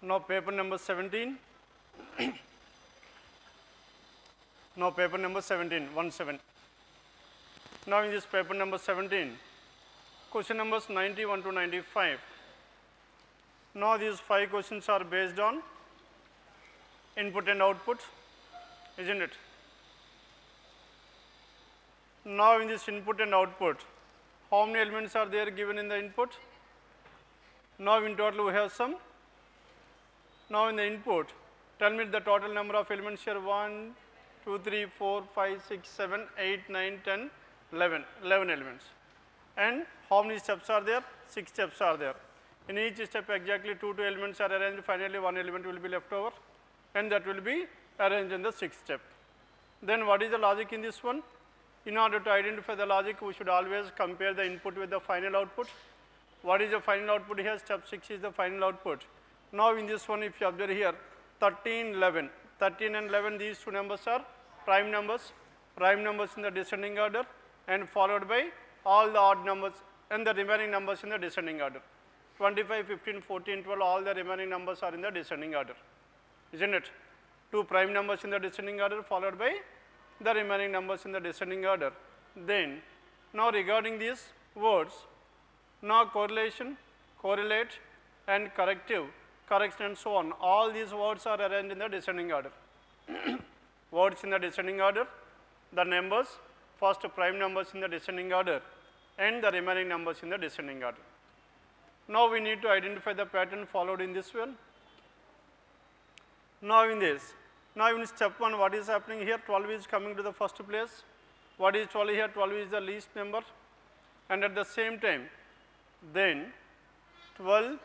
Now paper number 17. Now paper number 17, 17. Now in this paper number 17, question numbers 91 to 95. Now these 5 questions are based on input and output, isn't it? Now in this input and output, how many elements are there given in the input? Now in total we have some. Now in the input, tell me the total number of elements here: 1, 2, 3, 4, 5, 6, 7, 8, 9, 10, 11, 11 elements. And how many steps are there? 6 steps are there. In each step exactly 2 elements are arranged, finally 1 element will be left over, and that will be arranged in the 6th step. Then what is the logic in this one? In order to identify the logic, we should always compare the input with the final output. What is the final output here? Step 6 is the final output. Now in this one, if you observe here, 13, 11. 13 and 11, these 2 numbers are prime numbers in the descending order, and followed by all the odd numbers and the remaining numbers in the descending order. 25, 15, 14, 12, all the remaining numbers are in the descending order, isn't it? 2 prime numbers in the descending order, followed by the remaining numbers in the descending order. Then, now regarding these words, now correlation, correlate, and corrective, correction, and so on, all these words are arranged in the descending order. Words in the descending order, the numbers, first prime numbers in the descending order, and the remaining numbers in the descending order. Now we need to identify the pattern followed in this one. Now in this, now in step 1, what is happening here? 12 is coming to the first place. What is 12 here? 12 is the least number, and at the same time, then 12,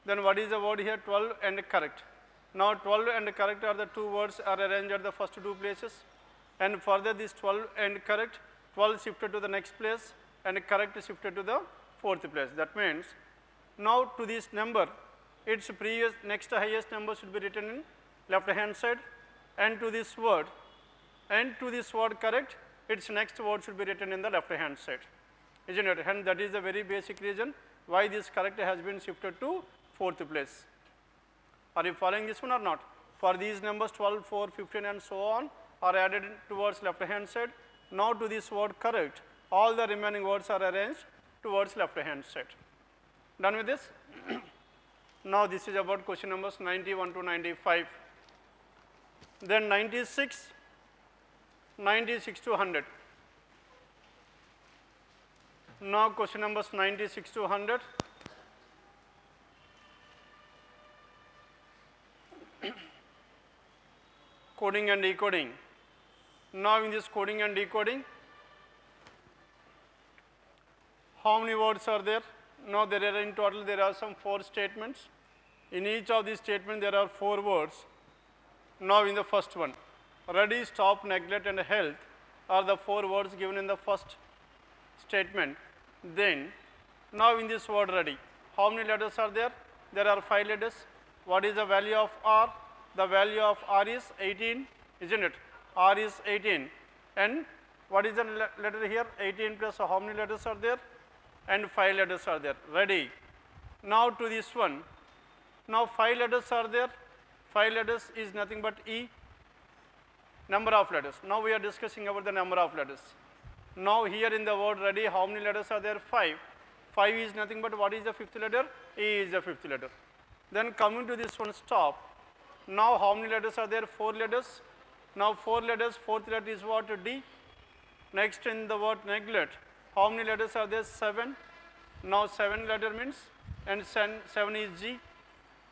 then what is the word here? 12 and correct. Now 12 and correct are the 2 words are arranged at the first 2 places, and further this 12 and correct, 12 shifted to the next place and correct shifted to the 4th place. That means now to this number, its previous next highest number should be written in left hand side, and to this word correct, its next word should be written in the left hand side, isn't it? And that is the very basic reason why this correct has been shifted to 4th place. Are you following this one or not? For these numbers 12, 4, 15 and so on are added towards left hand side. Now to this word correct, all the remaining words are arranged towards left hand side. Done with this? Now this is about question numbers 91 to 95. Then 96, 96 to 100. Now question numbers 96 to 100. Coding and decoding. Now in this coding and decoding, how many words are there? Now there are in total there are some 4 statements. In each of these statements there are 4 words. Now in the first one, ready, stop, neglect, and health are the 4 words given in the first statement. Then now in this word ready, how many letters are there? There are 5 letters. What is the value of R? The value of R is 18, isn't it? R is 18. And what is the letter here? 18 plus how many letters are there? And 5 letters are there. Ready. Now to this one. Now 5 letters are there. 5 letters is nothing but E. Number of letters. Now we are discussing about the number of letters. Now here in the word ready, how many letters are there? 5. 5 is nothing but what is the 5th letter? E is the 5th letter. Then coming to this one stop. Now how many letters are there? 4 letters. Now 4 letters, 4th letter is what? D. Next in the word neglect, how many letters are there? 7. Now 7 letter means, and 7 is G.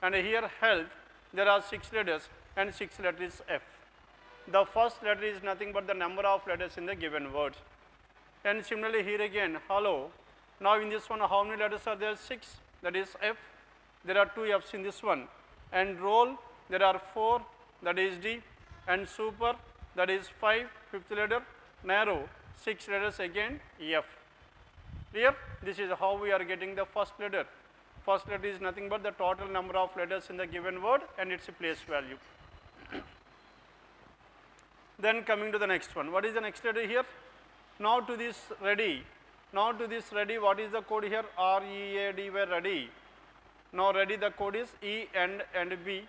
And here health, there are 6 letters, and 6 letter is F. The first letter is nothing but the number of letters in the given word. And similarly here again, hello. Now in this one, how many letters are there? 6, that is F. There are 2 F's in this one. And roll, there are 4, that is D, and super, that is 5, 5th letter, narrow, 6 letters again, F. Clear? This is how we are getting the first letter. First letter is nothing but the total number of letters in the given word and its place value. Then coming to the next one. What is the next letter here? Now to this ready. Now to this ready, what is the code here? R-E-A-D-Y, ready. Now ready, the code is E and B,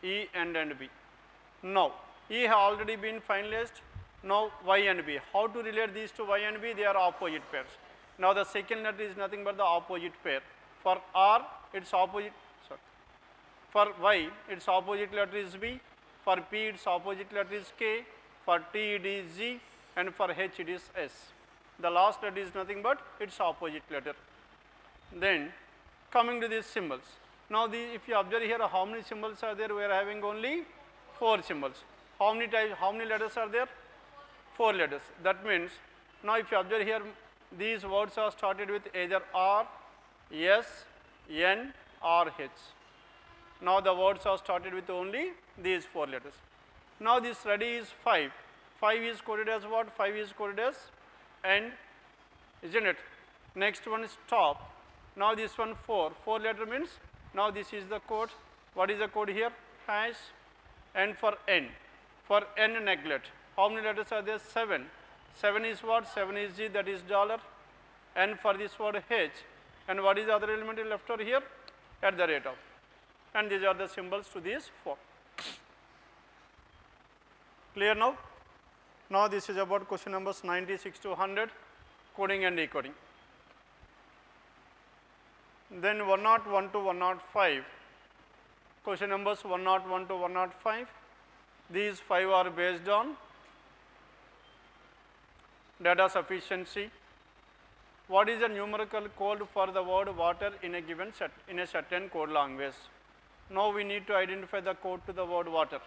E and B. Now E have already been finalized. Now Y and B. How to relate these to Y and B? They are opposite pairs. Now the second letter is nothing but the opposite pair. For R, its opposite, sorry. For Y, its opposite letter is B. For P, its opposite letter is K. For T, it is G. And for H, it is S. The last letter is nothing but its opposite letter. Then coming to these symbols. Now if you observe here, how many symbols are there? We are having only 4 symbols. How many types, how many letters are there? 4 letters. That means, now if you observe here, these words are started with either R, S, N or H. Now the words are started with only these 4 letters. Now this ready is 5. 5 is coded as what? 5 is coded as end, isn't it? Next one is stop. Now this one 4. 4 letter means, now this is the code. What is the code here? Hash. And for N. For N, neglect. How many letters are there? 7. 7 is what? 7 is G, that is dollar. And for this word H. And what is the other element left over here? At the rate of. And these are the symbols to these 4. Clear now? Now this is about question numbers 96 to 100, coding and decoding. Then 101 to 105, question numbers 101 to 105. These 5 are based on data sufficiency. What is the numerical code for the word water in a given set, in a certain code language? Now we need to identify the code to the word water.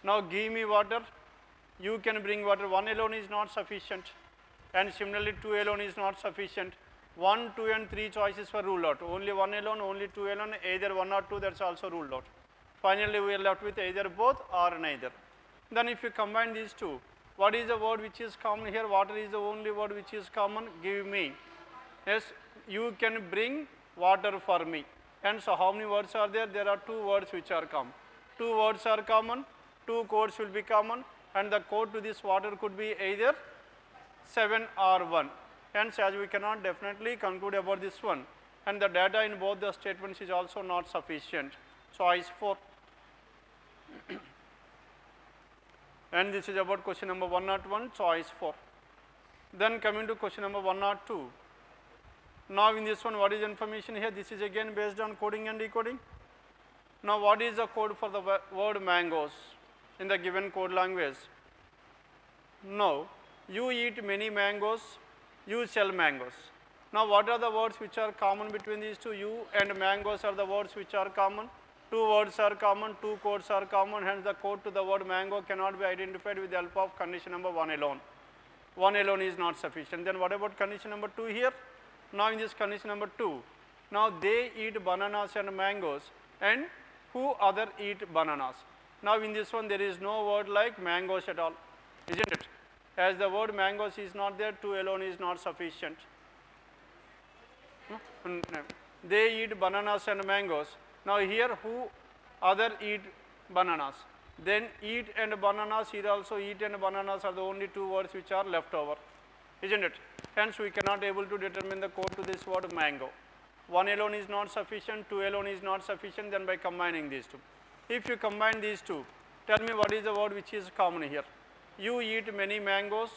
Now give me water. You can bring water. 1 alone is not sufficient, and similarly 2 alone is not sufficient. 1, 2 and 3 choices were ruled out. Only 1 alone, only 2 alone, either 1 or 2, that's also ruled out. Finally we are left with either both or neither. Then if you combine these two, what is the word which is common here? Water is the only word which is common. Give me. Yes, you can bring water for me. And so how many words are there? There are 2 words which are common. 2 words are common, 2 codes will be common, and the code to this water could be either 7 or 1. Hence, as we cannot definitely conclude about this one, and the data in both the statements is also not sufficient. Choice 4. And this is about question number 101, choice 4. Then coming to question number 102. Now in this one, what is information here? This is again based on coding and decoding. Now what is the code for the word mangoes in the given code language? Now you eat many mangoes, you sell mangoes. Now what are the words which are common between these two? You and mangoes are the words which are common. 2 words are common, 2 codes are common, hence the code to the word mango cannot be identified with the help of condition number 1 alone. 1 alone is not sufficient. Then what about condition number 2 here? Now in this condition number 2, now they eat bananas and mangoes, and who other eat bananas? Now in this one there is no word like mangoes at all, isn't it? As the word mangoes is not there, 2 alone is not sufficient. They eat bananas and mangoes. Now here who other eat bananas? Then eat and bananas, here also eat and bananas are the only 2 words which are left over, isn't it? Hence we cannot able to determine the code to this word mango. 1 alone is not sufficient, 2 alone is not sufficient, then by combining these 2. If you combine these 2, tell me what is the word which is common here? You eat many mangoes.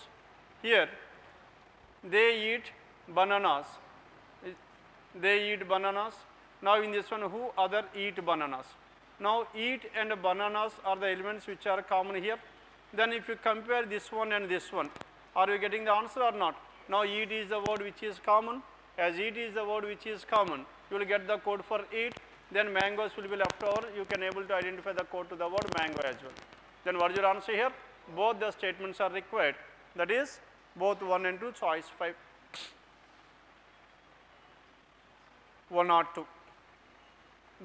Here they eat bananas. They eat bananas. Now in this one, who other eat bananas? Now eat and bananas are the elements which are common here. Then if you compare this one and this one, are you getting the answer or not? Now eat is the word which is common. As eat is the word which is common, you will get the code for eat. Then mangoes will be left over. You can able to identify the code to the word mango as well. Then what is your answer here? Both the statements are required. That is both 1 and 2, choice 5. 102.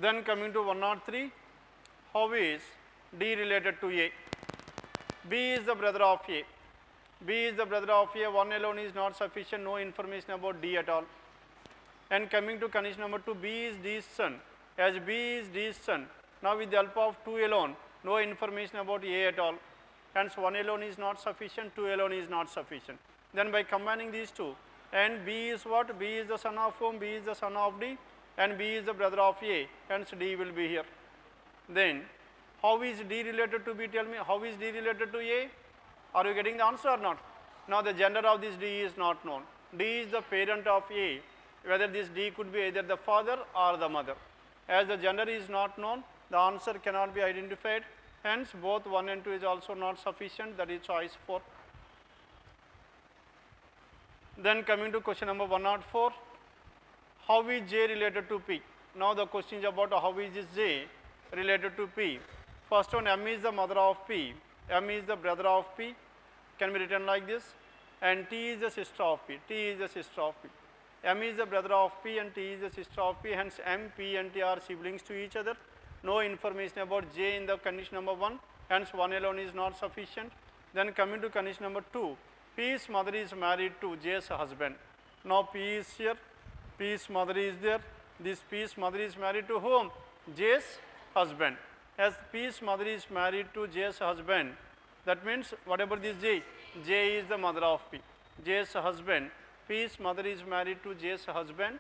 Then coming to 103, how is D related to A? B is the brother of A. B is the brother of A. 1 alone is not sufficient. No information about D at all. And coming to condition number 2, B is D's son. As B is D's son, now with the help of 2 alone, no information about A at all. Hence 1 alone is not sufficient, 2 alone is not sufficient. Then by combining these 2, and B is what? B is the son of whom? B is the son of D. and B is the brother of A, hence D will be here. Then how is D related to B? Tell me, how is D related to A? Are you getting the answer or not? Now the gender of this D is not known. D is the parent of A, whether this D could be either the father or the mother. As the gender is not known, the answer cannot be identified, hence both 1 and 2 is also not sufficient, that is choice 4. Then coming to question number 104, how is J related to P? Now the question is about how is this J related to P. First one, M is the mother of P, M is the brother of P, can be written like this, and T is the sister of P, T is the sister of P. M is the brother of P and T is the sister of P, hence M, P and T are siblings to each other. No information about J in the condition number 1, hence 1 alone is not sufficient. Then coming to condition number 2, P's mother is married to J's husband. Now P is here, P's mother is there, this P's mother is married to whom? J's husband. As P's mother is married to J's husband, that means whatever this J, J is the mother of P, J's husband, P's mother is married to J's husband,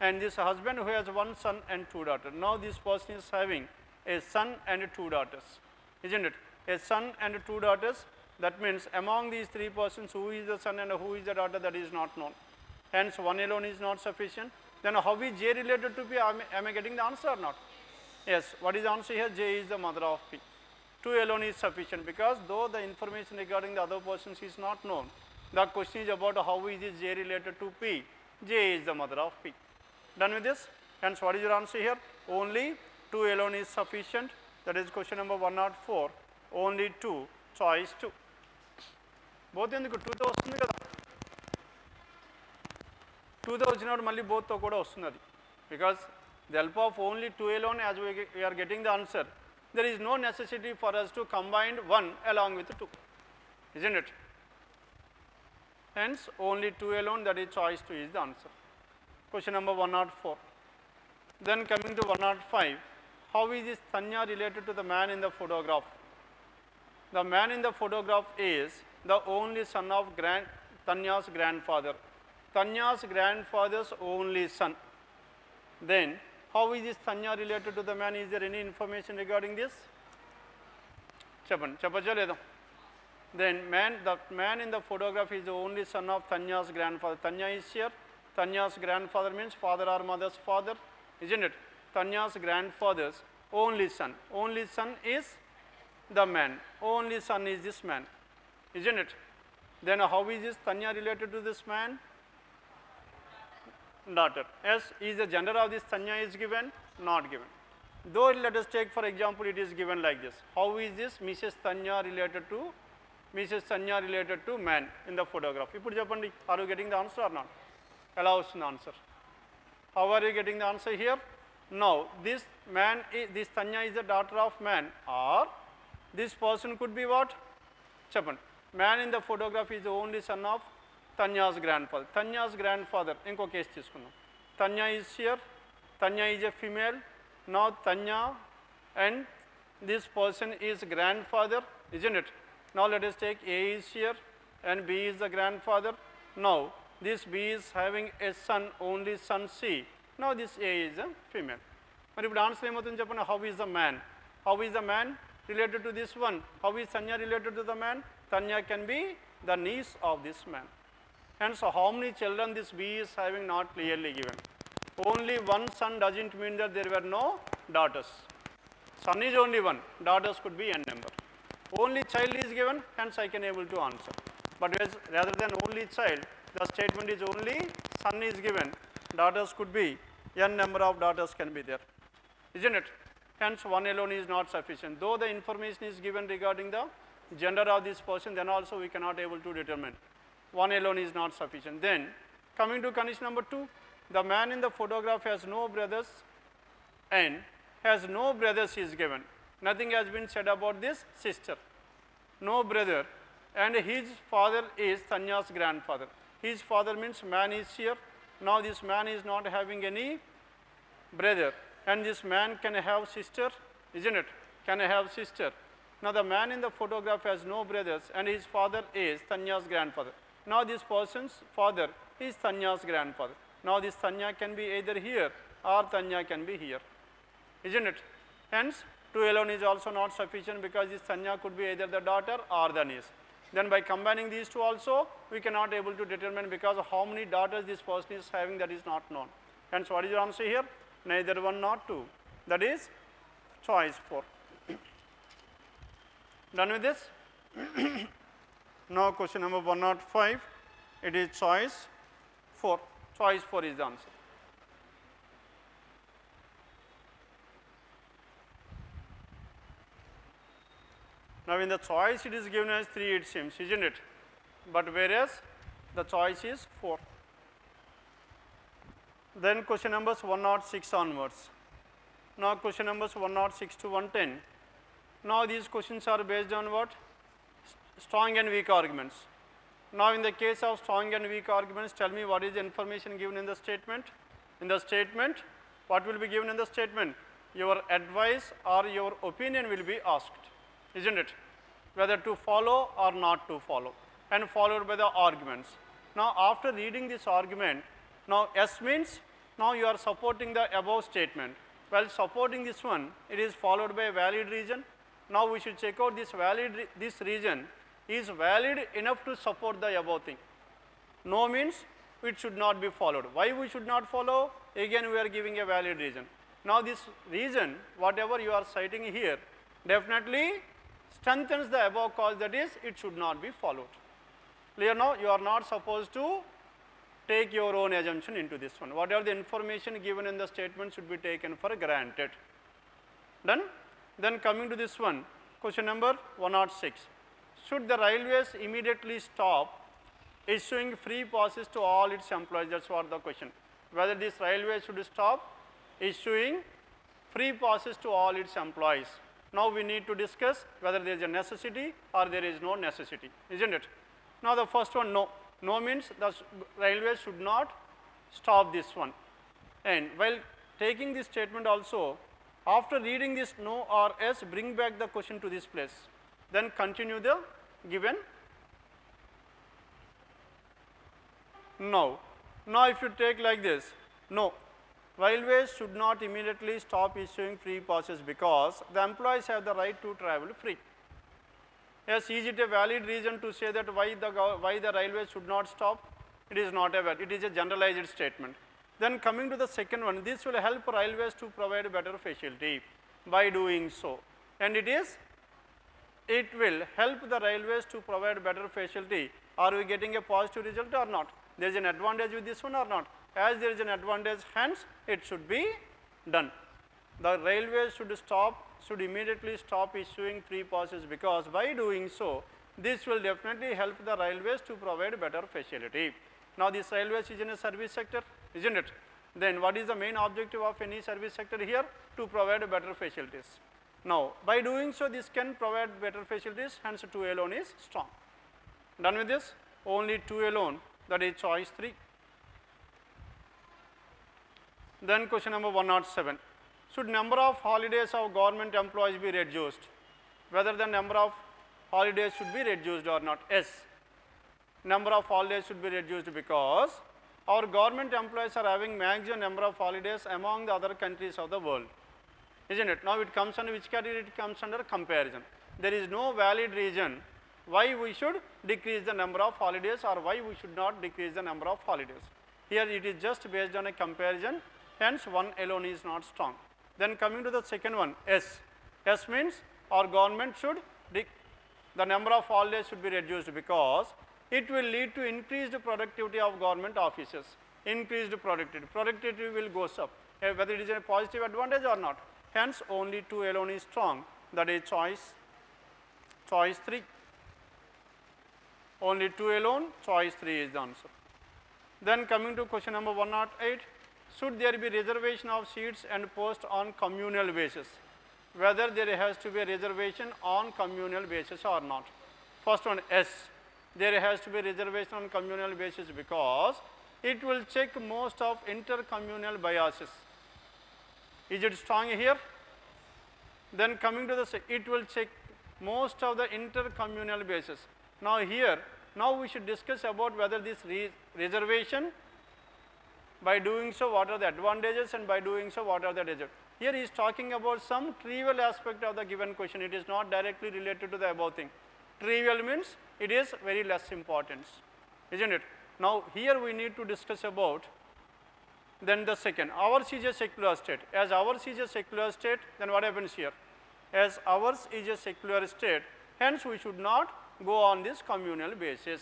and this husband who has 1 son and 2 daughters. Now this person is having a son and 2 daughters, isn't it? A son and 2 daughters, that means among these 3 persons, who is the son and who is the daughter, that is not known. Hence 1 alone is not sufficient. Then how is J related to P? Am I getting the answer or not? Yes, what is the answer here? J is the mother of P. 2 alone is sufficient, because though the information regarding the other persons is not known, the question is about how is this J related to P. J is the mother of P. Done with this? Hence what is your answer here? Only 2 alone is sufficient. That is question number 104. Only 2, choice 2. Both ఎందుకు 2తో వస్తుంది కదా, 2తో వచ్చినప్పుడు మళ్ళీ బోత్తో కూడా వస్తుంది, because the help of only 2 alone, as we are getting the answer, there is no necessity for us to combine 1 along with 2, isn't it? Hence only 2 alone, that is choice 2 is the answer. Question number 104. Then coming to 105, how is this Tanya related to the man in the photograph? The man in the photograph is the only son of Tanya's grandfather, Tanya's grandfather's only son. Then how is this Tanya related to the man? Is there any information regarding this? Chappacha ledam. Then the man in the photograph is the only son of Tanya's grandfather. Tanya is here. Tanya's grandfather means father or mother's father, isn't it? Tanya's grandfather's only son. Only son is the man. Only son is this man, isn't it? Then how is this Tanya related to this man? Daughter. Yes, is the gender of this Tanya is given? Not given. Though let us take for example, it is given like this. How is this Mrs. Tanya related to man in the photograph? Ippudu cheppandi, are you getting the answer or not? Ela vastundi answer? How are you getting the answer here? Now this man, this Tanya is the daughter of man, or this person could be what? Cheppandi. Man in the photograph is the only son of Tanya's grandfather. Tanya's grandfather, inko case తీసుకుందాం. Tanya is here. Tanya is a female. Now Tanya and this person is grandfather, isn't it? Now let us take A is here and B is the grandfather. Now this B is having a son, only son C. Now this A is a female. మరి ఇప్పుడు answer ఏమవుతుంది చెప్పండి? How is the man? How is the man related to this one? How is Tanya related to the man? Tanya can be the niece of this man. Hence how many children this B is having, not clearly given. Only one son doesn't mean that there were no daughters. Son is only one, daughters could be n number. Only child is given, hence I can able to answer. But rather than only child, the statement is only son is given, daughters could be, n number of daughters can be there, isn't it? Hence 1 alone is not sufficient. Though the information is given regarding the gender of this person, then also we cannot able to determine. 1 alone is not sufficient. Then coming to condition number 2, the man in the photograph has no brothers and has no brothers is given. Nothing has been said about this sister. No brother, and his father is Tanya's grandfather. His father means man is here. Now this man is not having any brother, and this man can have sister, isn't it? Can have sister. Now the man in the photograph has no brothers and his father is Tanya's grandfather. Now this person's father is Tanya's grandfather. Now this Tanya can be either here or Tanya can be here, isn't it? Hence, 2 alone is also not sufficient because this Tanya could be either the daughter or the niece. Then by combining these two also, we cannot able to determine because of how many daughters this person is having, that is not known. Hence, what is your answer here? Neither 1 nor 2. That is choice 4. Done with this? Now question number 105, it is choice 4. Choice 4 is the answer. Now in the choice it is given as 3 it seems, isn't it? But whereas the choice is 4. Then question numbers 106 onwards. Now question numbers 106 to 110. Now these questions are based on what? Strong and weak arguments. Now in the case of strong and weak arguments, tell me what is the information given in the statement? In the statement, what will be given in the statement? Your advice or your opinion will be asked, isn't it? Whether to follow or not to follow, and followed by the arguments. Now after reading this argument, now S means now you are supporting the above statement. While supporting this one, it is followed by a valid reason. Now we should check out this reason is valid enough to support the above thing. No means it should not be followed. Why we should not follow? Again we are giving a valid reason. Now this reason, whatever you are citing here, definitely strengthens the above cause, that is, it should not be followed. Clear now? You are not supposed to take your own assumption into this one. Whatever the information given in the statement should be taken for granted. Done? Then coming to this one, question number 106. Should the railways immediately stop issuing free passes to all its employees? That's what the question. Whether this railway should stop issuing free passes to all its employees. Now we need to discuss whether there is a necessity or there is no necessity, isn't it? Now the first one, no. No means the railway should not stop this one. And while taking this statement also, after reading this no or yes, bring back the question to this place. Then continue the given no. Now if you take like this, no. Railways should not immediately stop issuing free passes because the employees have the right to travel free. Yes, is it a valid reason to say that why the railways should not stop? It is not a valid, it is a generalized statement. Then coming to the second one, this will help railways to provide better facility by doing so. And it will help the railways to provide better facility. Are we getting a positive result or not? There is an advantage with this one or not? As there is an advantage, hence it should be done. The railways should immediately stop issuing free passes because by doing so, this will definitely help the railways to provide better facility. Now this railways is in a service sector, isn't it? Then what is the main objective of any service sector here? To provide better facilities. Now by doing so, this can provide better facilities, hence 2 alone is strong. Done with this? Only 2 alone, that is choice 3. Then question number 107. Should number of holidays of government employees be reduced? Whether the number of holidays should be reduced or not? Yes. Number of holidays should be reduced because our government employees are having maximum number of holidays among the other countries of the world. Isn't it? Now it comes under which category? It comes under comparison. There is no valid reason why we should decrease the number of holidays or why we should not decrease the number of holidays. Here it is just based on a comparison, hence 1 alone is not strong. Then coming to the second one, S. S means our government should, the number of holidays should be reduced because it will lead to increased productivity of government offices. Increased productivity. Productivity will go up, whether it is a positive advantage or not. Hence only 2 alone is strong, that is choice 3. Only 2 alone, choice 3 is the answer. Then coming to question number 108, should there be reservation of seats and posts on communal basis? Whether there has to be a reservation on communal basis or not. First one, yes, there has to be reservation on communal basis because it will check most of intercommunal biases. Is it strong here? Then coming to the, it will check most of the intercommunal basis. Now here, now we should discuss about whether this reservation By doing so, what are the advantages, and by doing so, what are the disadvantages? Here he is talking about some trivial aspect of the given question. It is not directly related to the above thing. Trivial means it is very less importance, isn't it? Now, here we need to discuss about then the second. Ours is a secular state. As ours is a secular state, then what happens here? As ours is a secular state, hence we should not go on this communal basis,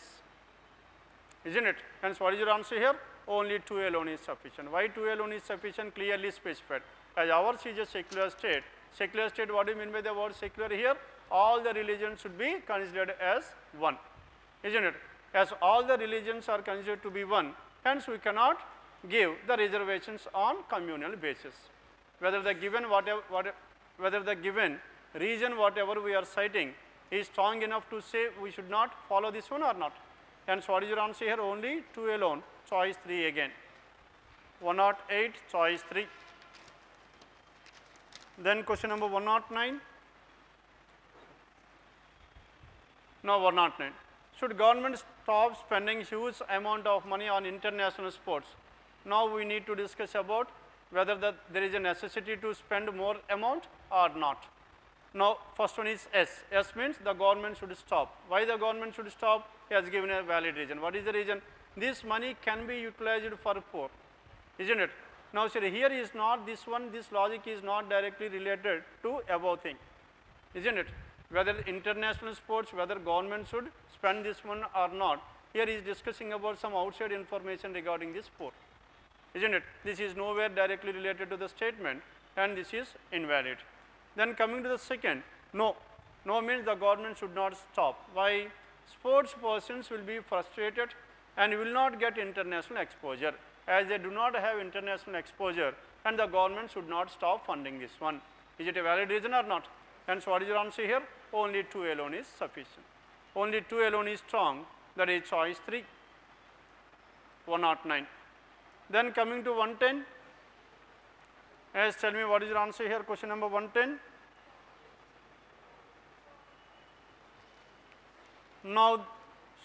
isn't it? Hence, what is your answer here? Only 2 alone is sufficient. Why 2 alone is sufficient? Clearly specified. As ours is a secular state, what do you mean by the word secular here? All the religions should be considered as one, isn't it? As all the religions are considered to be one, hence we cannot give the reservations on communal basis. Whether the given whether the given reason whatever we are citing is strong enough to say we should not follow this one or not. Hence, what is your answer here? Only 2 alone, choice 3 again. 108, choice 3. Then question number 109. Now 109. Should government stop spending huge amount of money on international sports? Now we need to discuss about whether there is a necessity to spend more amount or not. Now first one is S. S means the government should stop. Why the government should stop? He has given a valid reason. What is the reason? This money can be utilized for poor, isn't it? Now sir, here is not this one, this logic is not directly related to above thing, isn't it? Whether international sports, whether government should spend this one or not, here he is discussing about some outside information regarding this sport, isn't it? This is nowhere directly related to the statement, and this is invalid. Then coming to the second, no. No means the government should not stop. Why? Sports persons will be frustrated and will not get international exposure. As they do not have international exposure, and the government should not stop funding this one. Is it a valid reason or not? Hence, what is your answer here? Only 2 alone is sufficient. Only 2 alone is strong, that is choice 3. 109. Then coming to 110. Yes, tell me what is your answer here? Question number 110. Now,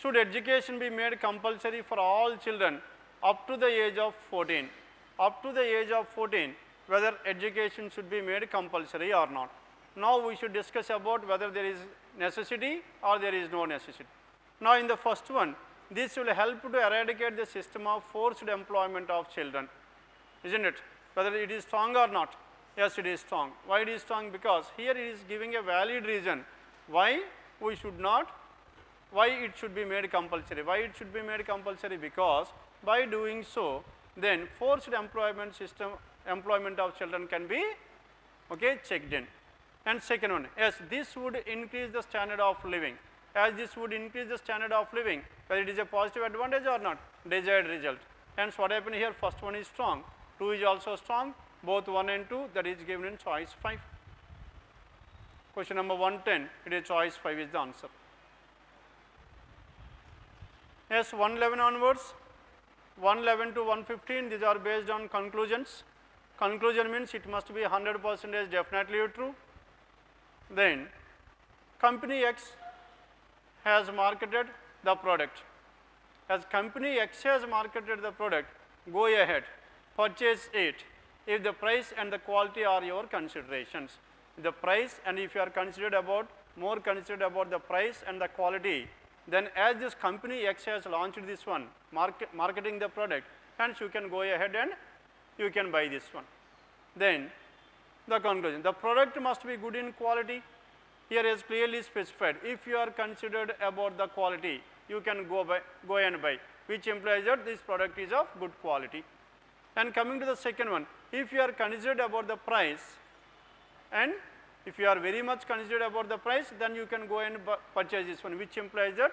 should education be made compulsory for all children up to the age of 14? Up to the age of 14, whether education should be made compulsory or not. Now, we should discuss about whether there is necessity or there is no necessity. Now, in the first one, this will help to eradicate the system of forced employment of children, isn't it? Whether it is strong or not. Yes, it is strong. Why it is strong? Because here it is giving a valid reason why we should not, why it should be made compulsory. Why it should be made compulsory? Because by doing so, then forced employment of children can be checked in. And second one, yes, this would increase the standard of living. As this would increase the standard of living, whether it is a positive advantage or not, desired result. Hence, what happened here? First one is strong, 2 is also strong, both 1 and 2, that is given in choice 5. Question number 110, it is choice 5 is the answer. Yes, 111 onwards, 111 to 115, these are based on conclusions. Conclusion means it must be 100% definitely true. Then, company X has marketed the product. As company X has marketed the product, go ahead, purchase it if the price and the quality are your considerations. The price, and if you are more considered about the price and the quality, then as this company X has launched this one, marketing the product, hence you can go ahead and you can buy this one. Then the conclusion, the product must be good in quality. Here is clearly specified. If you are considered about the quality, you can go and buy, which implies that this product is of good quality. And coming to the second one, if you are considered about the price, and if you are very much considered about the price, then you can go and purchase this one, which implies that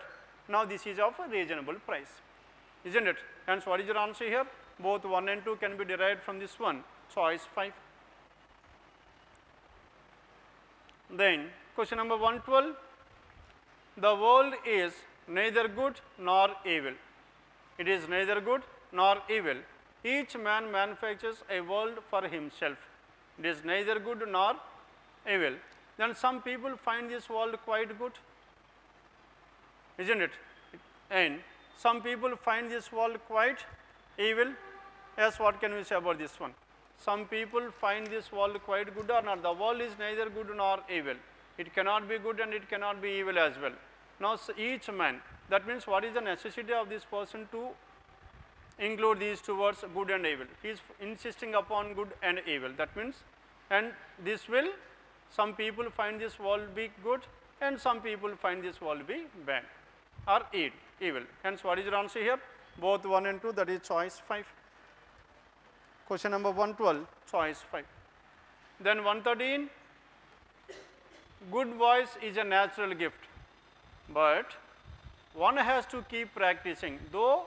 now this is of a reasonable price, isn't it? Hence, what is your answer here? Both 1 and 2 can be derived from this one, choice 5. Then, question number 112, the world is neither good nor evil. It is neither good nor evil. Each man manufactures a world for himself. It is neither good nor evil. Then some people find this world quite good, isn't it? And some people find this world quite evil. Yes, what can we say about this one? Some people find this world quite good or not. The world is neither good nor evil. It cannot be good and it cannot be evil as well. Now, each man, that means what is the necessity of this person to include these two words, good and evil? He is insisting upon good and evil. That means, and this will, some people find this world be good and some people find this world be bad or evil. Hence, what is your answer here? Both 1 and 2, that is choice 5. Question number 112, choice 5. Then 113, good voice is a natural gift, but one has to keep practicing. Though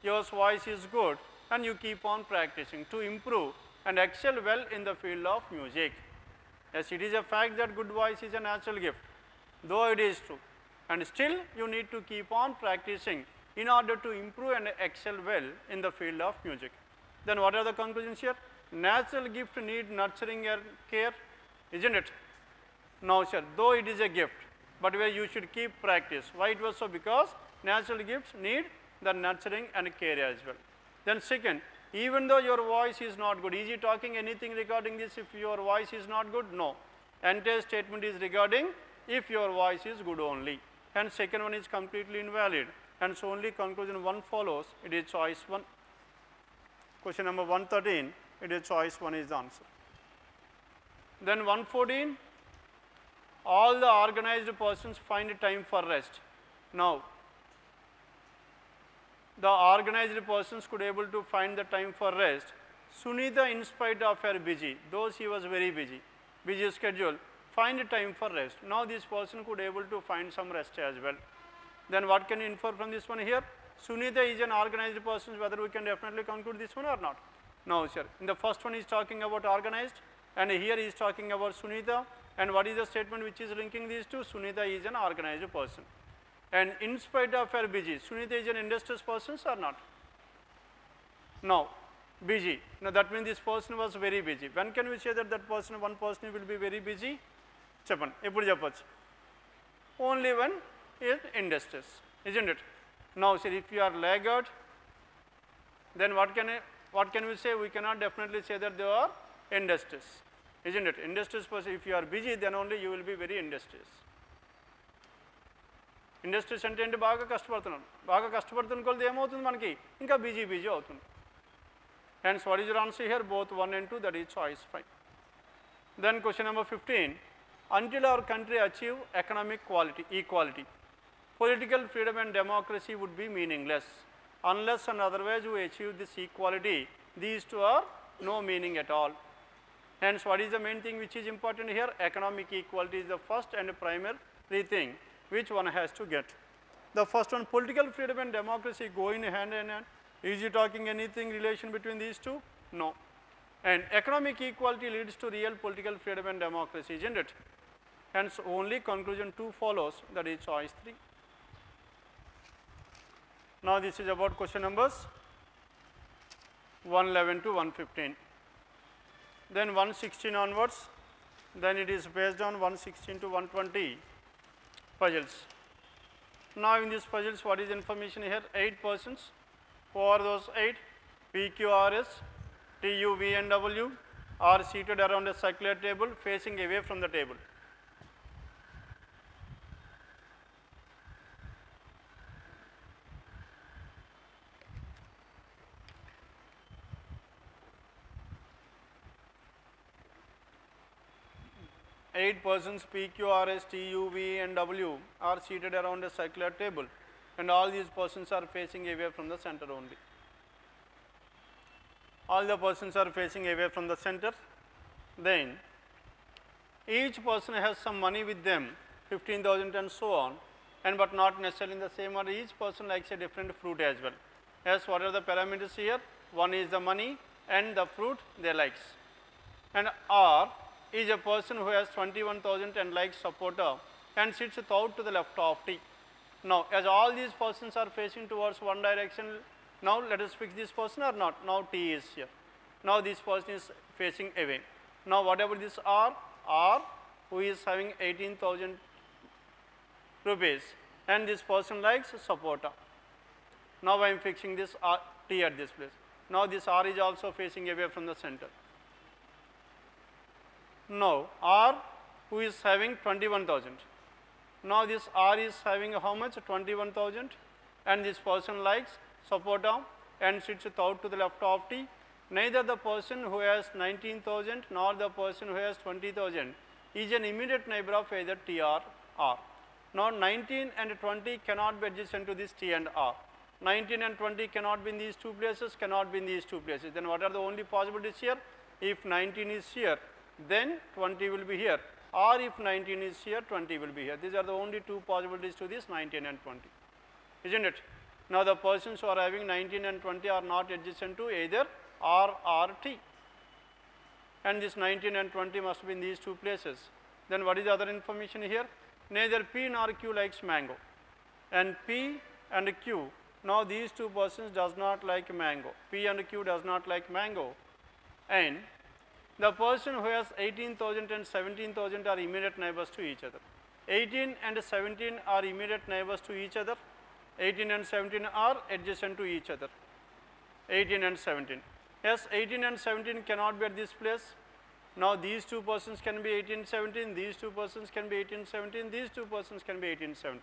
your voice is good and you keep on practicing to improve and excel well in the field of music. Yes, it is a fact that good voice is a natural gift, though it is true, and still you need to keep on practicing in order to improve and excel well in the field of music. Then what are the conclusions here? Natural gift need nurturing and care, isn't it? No, sir, though it is a gift, but where you should keep practice. Why it was so? Because natural gifts need the nurturing and care as well. Then second, even though your voice is not good, is he talking anything regarding this if your voice is not good? No. Entire statement is regarding if your voice is good only. And second one is completely invalid. And so only conclusion 1 follows, it is choice 1. Question number 113, it is choice 1 is the answer. Then 114, all the organized persons find time for rest. Now, the organized persons could able to find the time for rest. Sunita, in spite of her busy, though she was very busy schedule, find time for rest. Now, this person could able to find some rest as well. Then what can you infer from this one here? Sunita is an organized person, whether we can definitely conclude this one or not. No, sir. In the first one he is talking about organized, and here he is talking about Sunita. And what is the statement which is linking these two? Sunita is an organized person. And in spite of her busy, Sunita is an industrious person or not? No, busy. Now that means this person was very busy. When can we say that that person, one person will be very busy? Cheppan, eppudu cheppochu. Only when he is industrious, isn't it? Now, sir, if you are laggard, then what can we say? We cannot definitely say that they are industrious, isn't it? Industrious person, if you are busy, then only you will be very industrious. Industrious అంటే ఏంటి? బాగా కష్టపడుతున్నాను. బాగా కష్టపడుతున్న కొలది ఏమవుతుంది మనకి? ఇంకా busy అవుతుంది. Hence, what is your answer here? Both 1 and 2, that is choice 5. Then question number 15, until our country achieve economic equality, political freedom and democracy would be meaningless. Unless and otherwise we achieve this equality, these two are no meaning at all. Hence, what is the main thing which is important here? Economic equality is the first and primary thing which one has to get. The first one, political freedom and democracy go in hand in hand. Is he talking anything relation between these two? No. And economic equality leads to real political freedom and democracy, isn't it? Hence, only conclusion 2 follows, that is choice 3. Now, this is about question numbers 111 to 115. Then 116 onwards, then it is based on 116 to 120 puzzles. Now, in these puzzles, what is information here? 8 persons. Who are those 8? P, Q, R, S, T, U, V, and W are seated around a circular table facing away from the table. Eight persons P, Q, R, S, T, U, V, and W are seated around a circular table, and all these persons are facing away from the center only. All the persons are facing away from the center. Then each person has some money with them, 15,000 and so on, and but not necessarily in the same order. Each person likes a different fruit as well. Yes, what are the parameters here? One is the money and the fruit they likes. And R is a person who has 21,000 and likes sapota and sits thought to the left of T. Now, as all these persons are facing towards one direction, now let us fix this person or not. Now, T is here. Now, this person is facing away. Now, whatever this R who is having 18,000 rupees and this person likes sapota. Now, I am fixing this T at this place. Now this R is also facing away from the center. Now R, who is having 21,000. Now this R is having how much? 21,000, and this person likes support arm and sits out to the left of T. Neither the person who has 19,000 nor the person who has 20,000 is an immediate neighbor of either T or R. Now 19 and 20 cannot be adjacent to this T and R. 19 and 20 cannot be in these two places, cannot be in these two places. Then what are the only possibilities here? If 19 is here, then 20 will be here, or if 19 is here, 20 will be here. These are the only two possibilities to this 19 and 20, isn't it? Now the persons who are having 19 and 20 are not adjacent to either R or T, and this 19 and 20 must be in these two places. Then what is the other information here? Neither P nor Q likes mango, and P and Q, now these two persons does not like mango. P and Q does not like mango, and the person who has 18,000 and 17,000 are immediate neighbors to each other. 18 and 17 are immediate neighbors to each other. 18 and 17 are adjacent to each other. 18 and 17. Yes, 18 and 17 cannot be at this place. Now these two persons can be 18, 17, these two persons can be 18, 17, these two persons can be 18, 17.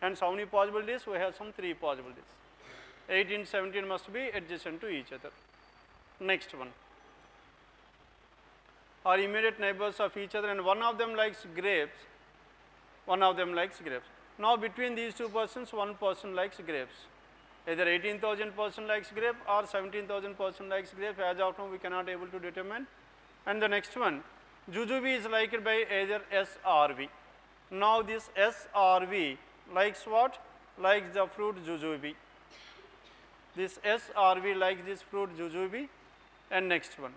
Hence how many possibilities? We have some 3 possibilities. 18, 17 must be adjacent to each other. Next one. Are immediate neighbors of each other, and one of them likes grapes, one of them likes grapes. Now between these two persons, one person likes grapes. Either 18,000 person likes grape or 17,000 person likes grape. As of now we cannot able to determine. And the next one, jujube is liked by either S or V. Now this S or V likes what? Likes the fruit jujube. This S or V likes this fruit jujube. And next one.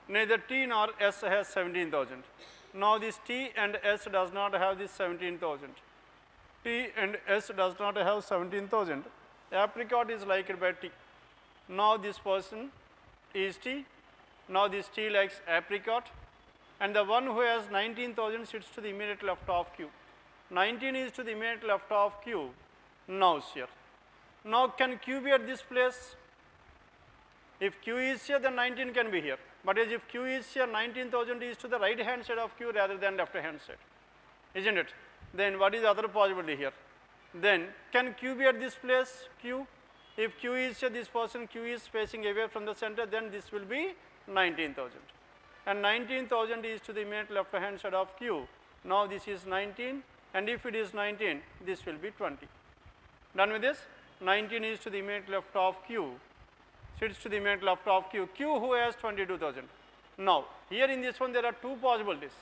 Neither T nor S has 17,000. Now this T and S does not have this 17,000. T and S does not have 17,000. Apricot is liked by T. Now this person is T. Now this T likes apricot, and the one who has 19,000 sits to the immediate left of Q. 19 is to the immediate left of Q. Now here. Now can Q be at this place? If Q is here, then 19 can be here. But as if Q is here, 19,000 is to the right hand side of Q rather than left hand side, isn't it? Then what is the other possibility here? Then can Q be at this place, Q? If Q is here, this person Q is facing away from the center, then this will be 19,000. And 19,000 is to the immediate left hand side of Q. Now this is 19, and if it is 19, this will be 20. Done with this? 19 is to the immediate left of Q. Sits to the immediate left of Q. Q who has 22,000. Now here in this one there are 2 possibilities.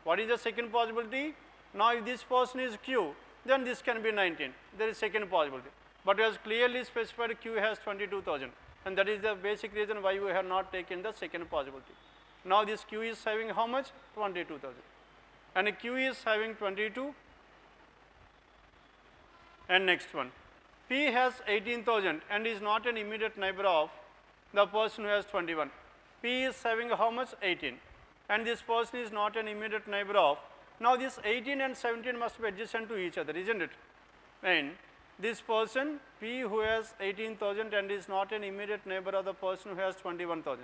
What is the second possibility? Now if this person is Q, then this can be 19. There is second possibility. But as clearly specified, Q has 22,000, and that is the basic reason why we have not taken the second possibility. Now this Q is having how much? 22,000. And Q is having 22. And next one. P has 18,000 and is not an immediate neighbor of the person who has 21. P is having how much? 18. And this person is not an immediate neighbor of. Now this 18 and 17 must be adjacent to each other, isn't it? And this person P who has 18,000 and is not an immediate neighbor of the person who has 21,000.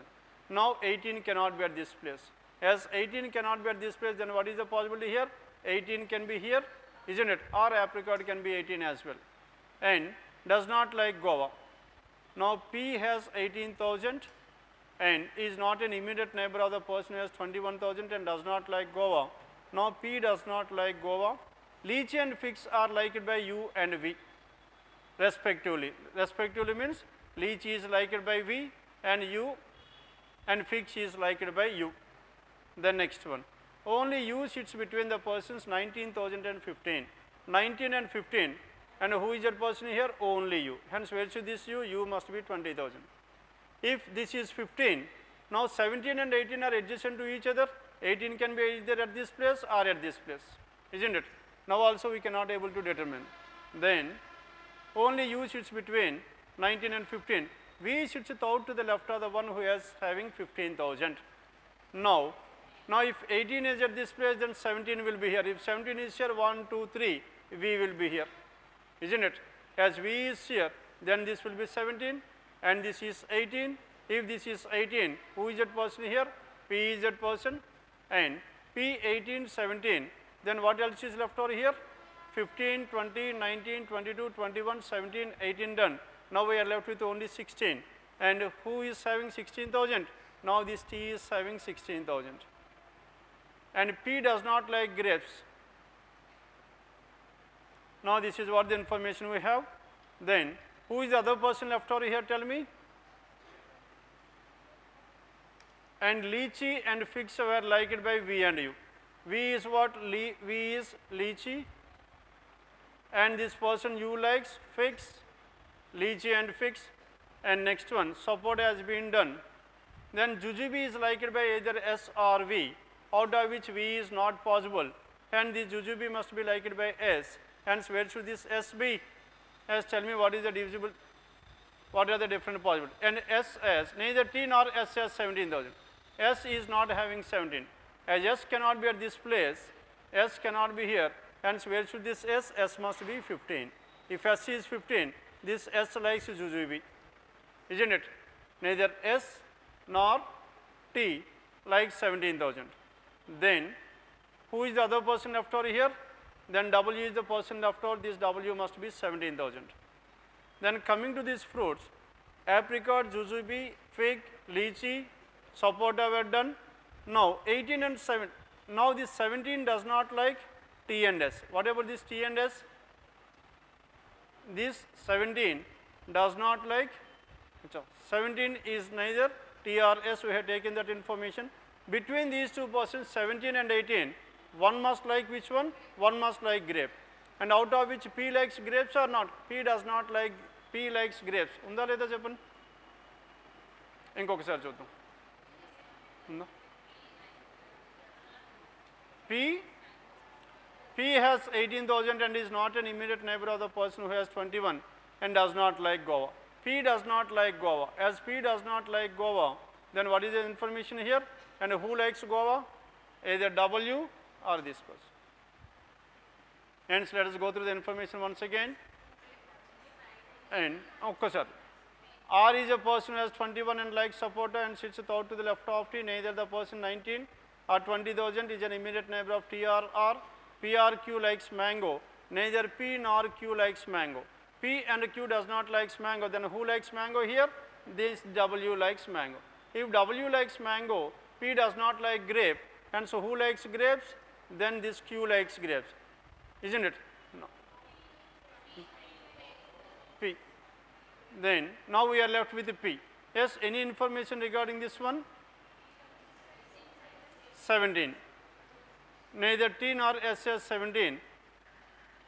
Now 18 cannot be at this place. As 18 cannot be at this place, then what is the possibility here? 18 can be here, isn't it? Or apricot can be 18 as well. And does not like guava. Now P has 18,000 and is not an immediate neighbor of the person who has 21,000 and does not like guava. Now P does not like guava. Lychee and figs are liked by U and V respectively. Respectively means lychee is liked by V and U, and figs is liked by U. The next one. Only U sits between the persons 19,000 and 15. 19 and 15. And who is that person here? Only U. Hence where should this U? U must be 20,000. If this is 15, now 17 and 18 are adjacent to each other. 18 can be either at this place or at this place, isn't it? Now also we cannot able to determine. Then only U sits between 19 and 15. V sits out to the left of the one who is having 15,000. Now if 18 is at this place, then 17 will be here. If 17 is here, 1, 2, 3, V will be here, isn't it? As V is here, then this will be 17 and this is 18. If this is 18, who is that person here? P is that person, and P 18, 17, then what else is left over here? 15, 20, 19, 22, 21, 17, 18 done. Now we are left with only 16. And who is having 16,000? Now this T is having 16,000. And P does not like grapes. Now this is what the information we have. Then who is the other person left over here? Tell me. And lychee and figs were liked by V and U. V is what? V is lychee, and this person U likes figs, lychee and figs. And next one, support has been done. Then jujube is liked by either S or V, out of which V is not possible, and this jujube must be liked by S. Hence, where should this S be? S, tell me what is the divisible, what are the different possible? And S as neither T nor S has 17,000. S is not having 17. As S cannot be at this place, S cannot be here. Hence, where should this S? S must be 15. If S is 15, this S likes jujube, isn't it? Neither S nor T likes 17,000. Then, who is the other person left over here? Then W is the person left over. This W must be 17,000. Then coming to these fruits, apricot, jujube, fig, lychee, sapota were done. Now 18 and 7. Now this 17 does not like T and S. What about this T and S? This 17 does not like. 17 is neither T or S. We have taken that information. Between these two persons, 17 and 18, one must like which one? One must like grape. And out of which P likes grapes or not? P does not like. P likes grapes. Unda leda cheppandi. Inkokasari chuddam. P has 18,000 and is not an immediate neighbor of the person who has 21 and does not like guava. P does not like guava. As P does not like guava, then what is the information here? And who likes guava? Either W or this person. Hence, let us go through the information once again. And sir, R is a person who has 21 and likes sapota and sits out to the left of T. Neither the person 19 or 20,000 is an immediate neighbor of T or R. P or Q likes mango. Neither P nor Q likes mango. P and Q does not likes mango. Then who likes mango here? This W likes mango. If W likes mango, P does not like grape, and so who likes grapes? Then this Q likes grapes, isn't it? No. P. Then now we are left with the P. Yes, any information regarding this one? 17. Neither T nor S has 17.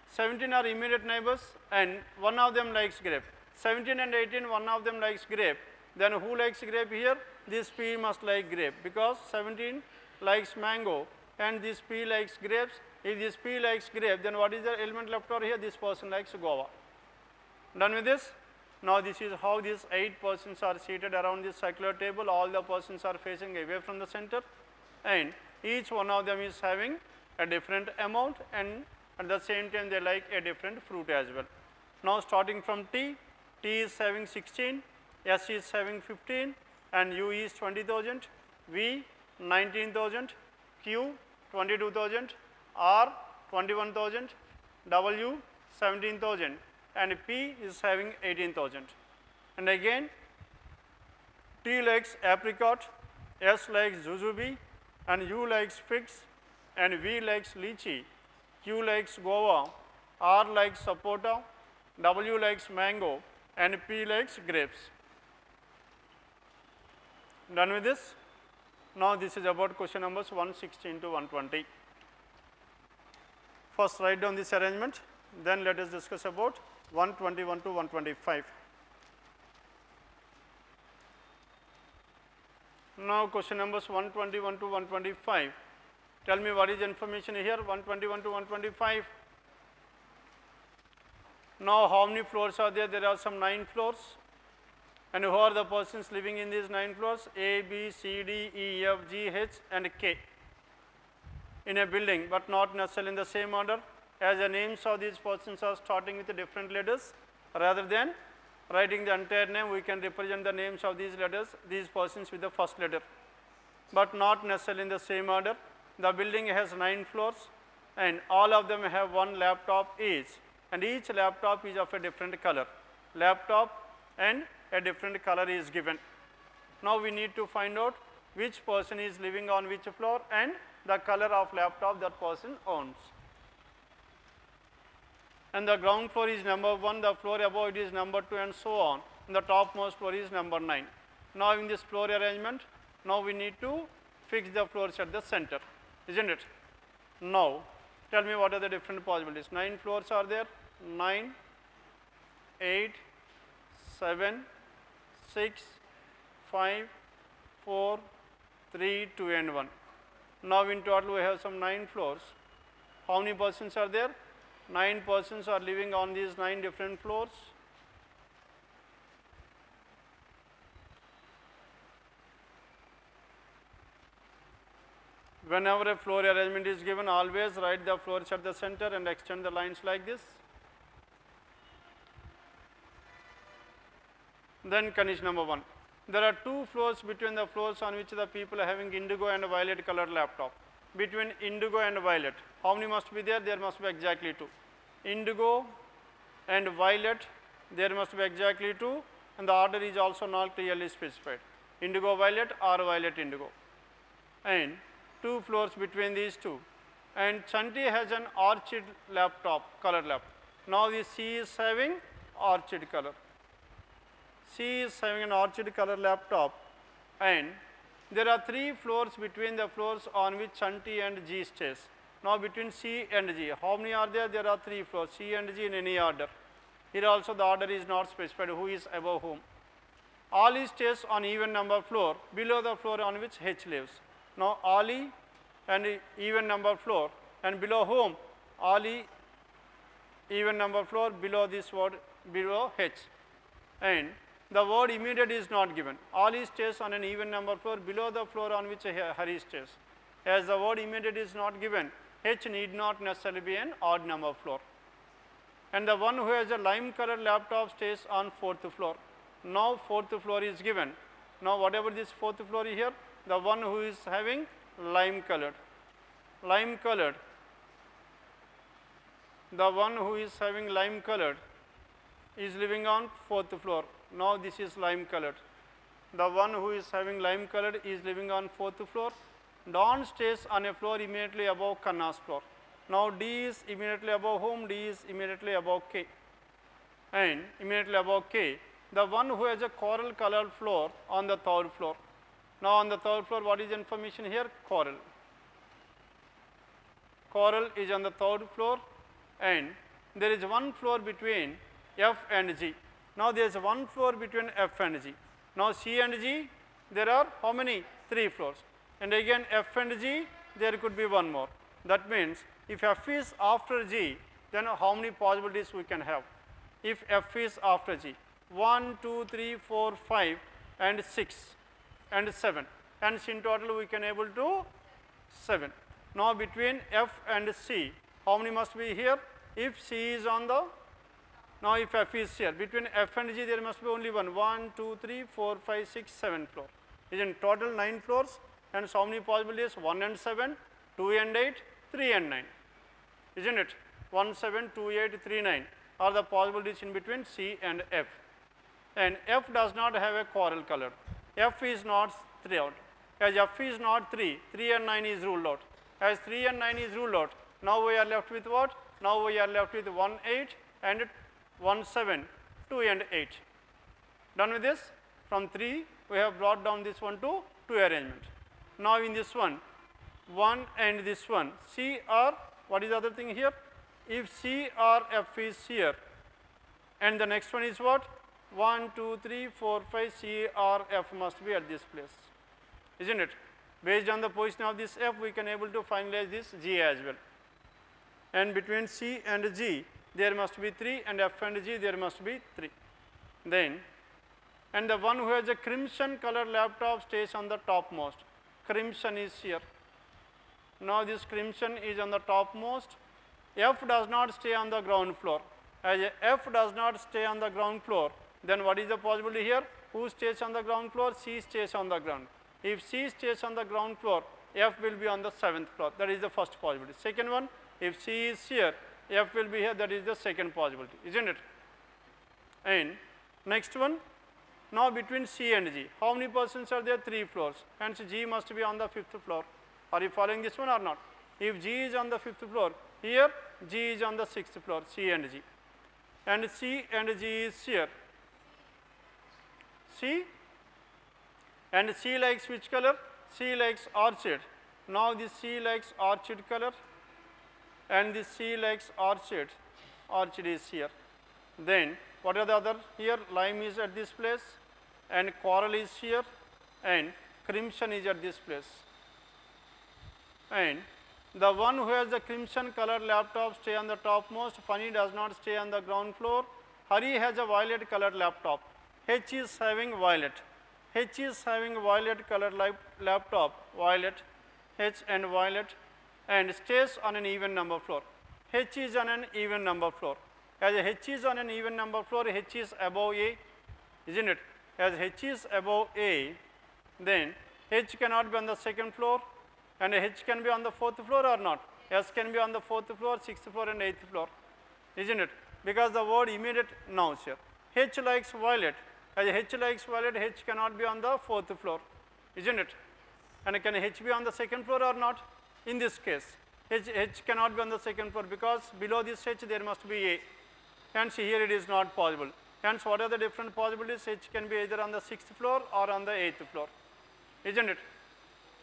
17 are immediate neighbors and one of them likes grape. 17 and 18, one of them likes grape. Then who likes grape here? This P must like grape because 17 likes mango and this P likes grapes. If this P likes grape, then what is the element left over here? This person likes guava. Done with this? Now this is how these 8 persons are seated around this circular table. All the persons are facing away from the center and each one of them is having a different amount and at the same time they like a different fruit as well. Now starting from T, T is having 16, S is having 15 and U is 20,000, V 19,000, Q 22,000, R 21,000, W 17,000 and P is having 18,000. And again T likes apricot, S likes jujube and U likes figs and V likes lychee, Q likes guava, R likes sapota, W likes mango and P likes grapes. Done with this? Now this is about question numbers 116 to 120. First write down this arrangement, then let us discuss about 121 to 125. Now question numbers 121 to 125. Tell me what is the information here, 121 to 125. Now how many floors are there? There are some 9 floors. And who are the persons living in these 9 floors? A, B, C, D, E, F, G, H and K. In a building, but not necessarily in the same order. as the names of these persons are starting with different letters, rather than writing the entire name, we can represent the names of these letters, these persons with the first letter, but not necessarily in the same order. The building has 9 floors and all of them have one laptop each, and each laptop is of a different color. Laptop and a different color is given. Now we need to find out which person is living on which floor and the color of laptop that person owns. And the ground floor is number 1, the floor above it is number 2, and so on. And the topmost floor is number 9. Now in this floor arrangement, now we need to fix the floors at the center, isn't it? Now tell me what are the different possibilities. 9 floors are there, 9, 8, 7, 6, 5, 4, 3, 2 and 1. Now in total we have some 9 floors. How many persons are there? 9 persons are living on these 9 different floors. Whenever a floor arrangement is given, always write the floors at the center and extend the lines like this. Then condition number 1. There are 2 floors between the floors on which the people are having indigo and violet colored laptop. Between indigo and violet, how many must be there? There must be exactly 2. Indigo and violet, there must be exactly 2, and the order is also not clearly specified. Indigo violet or violet indigo. And 2 floors between these 2. And Chanti has an orchid laptop, colored laptop. Now this C is having orchid color. C is having an orchid color laptop, and there are 3 floors between the floors on which Chanti and G stays. Now between C and G, how many are there? There are 3 floors, C and G in any order. Here also the order is not specified, who is above whom. Ali stays on even number floor below the floor on which H lives. Now Ali and even number floor, and below whom? Ali even number floor below this word, below H. And the word immediate is not given. Ali stays on an even number floor below the floor on which Hari stays. As the word immediate is not given, H need not necessarily be an odd number floor. And the one who has a lime colored laptop stays on 4th floor. Now 4th floor is given. Now whatever this 4th floor is here, the one who is having lime colored, the one who is having lime colored is living on 4th floor. Now this is lime colored. The one who is having lime colored is living on 4th floor. Don stays on a floor immediately above Kanna's floor. Now D is immediately above whom? D is immediately above K. And immediately above K, the one who has a coral colored floor on the 3rd floor. Now on the 3rd floor, what is information here? Coral. Coral is on the 3rd floor, and there is 1 floor between F and G. Now there is 1 floor between F and G. Now C and G, there are how many? 3 floors. And again F and G, there could be 1 more. That means if F is after G, then how many possibilities we can have? If F is after G, 1, 2, 3, 4, 5 and 6 and 7, and in total we can able to 7. Now between F and C, how many must be here? If C is on the, now if F is here, between F and G there must be only 1, 1, 2, 3, 4, 5, 6, 7 floor. Is in total 9 floors, and so many possibilities? 1 and 7, 2 and 8, 3 and 9, isn't it? 1, 7, 2, 8, 3, 9 are the possibilities in between C and F. And F does not have a coral color. F is not 3 out. As F is not 3, 3 and 9 is ruled out. As 3 and 9 is ruled out, now we are left with what? Now we are left with 1, 8 and 1, 7, 2 and 8. Done with this? From 3, we have brought down this one to 2 arrangement. Now in this one, 1 and this one, C or, what is the other thing here? If C or F is here, and the next one is what? 1, 2, 3, 4, 5, C or F must be at this place, isn't it? Based on the position of this F, we can able to finalize this G as well. And between C and G, there must be 3, and F and G, there must be 3. Then, and the one who has a crimson color laptop stays on the topmost. Crimson is here. Now this crimson is on the topmost, F does not stay on the ground floor. As F does not stay on the ground floor, then what is the possibility here? Who stays on the ground floor? C stays on the ground. If C stays on the ground floor, F will be on the 7th floor. That is the first possibility. Second one, if C is here, F will be here. That is the second possibility, isn't it? And next one, now between C and G, how many persons are there? 3 floors. Hence, G must be on the 5th floor. Are you following this one or not? If G is on the 5th floor, here G is on the 6th floor, C and G. And C and G is here. C and C likes which color? C likes orchid. Now this C likes orchid color and this C likes orchid. Orchid is here. Then what are the other here? Lime is at this place and coral is here and crimson is at this place. And the one who has the crimson colored laptop stay on the topmost. Funny does not stay on the ground floor. Hari has a violet colored laptop. H is having violet. H is having violet colored laptop, violet, H and violet, and stays on an even number floor. H is on an even number floor. As H is on an even number floor, H is above A, isn't it? As H is above A, then H cannot be on the 2nd floor and H can be on the 4th floor or not? S can be on the 4th floor, 6th floor and 8th floor, isn't it? Because the word immediate nouns here. H likes violet. As H likes violet, H cannot be on the 4th floor, isn't it? And can H be on the 2nd floor or not? In this case, H cannot be on the 2nd floor because below this H there must be A. Hence, here it is not possible. Hence, what are the different possibilities? H can be either on the 6th floor or on the 8th floor, isn't it?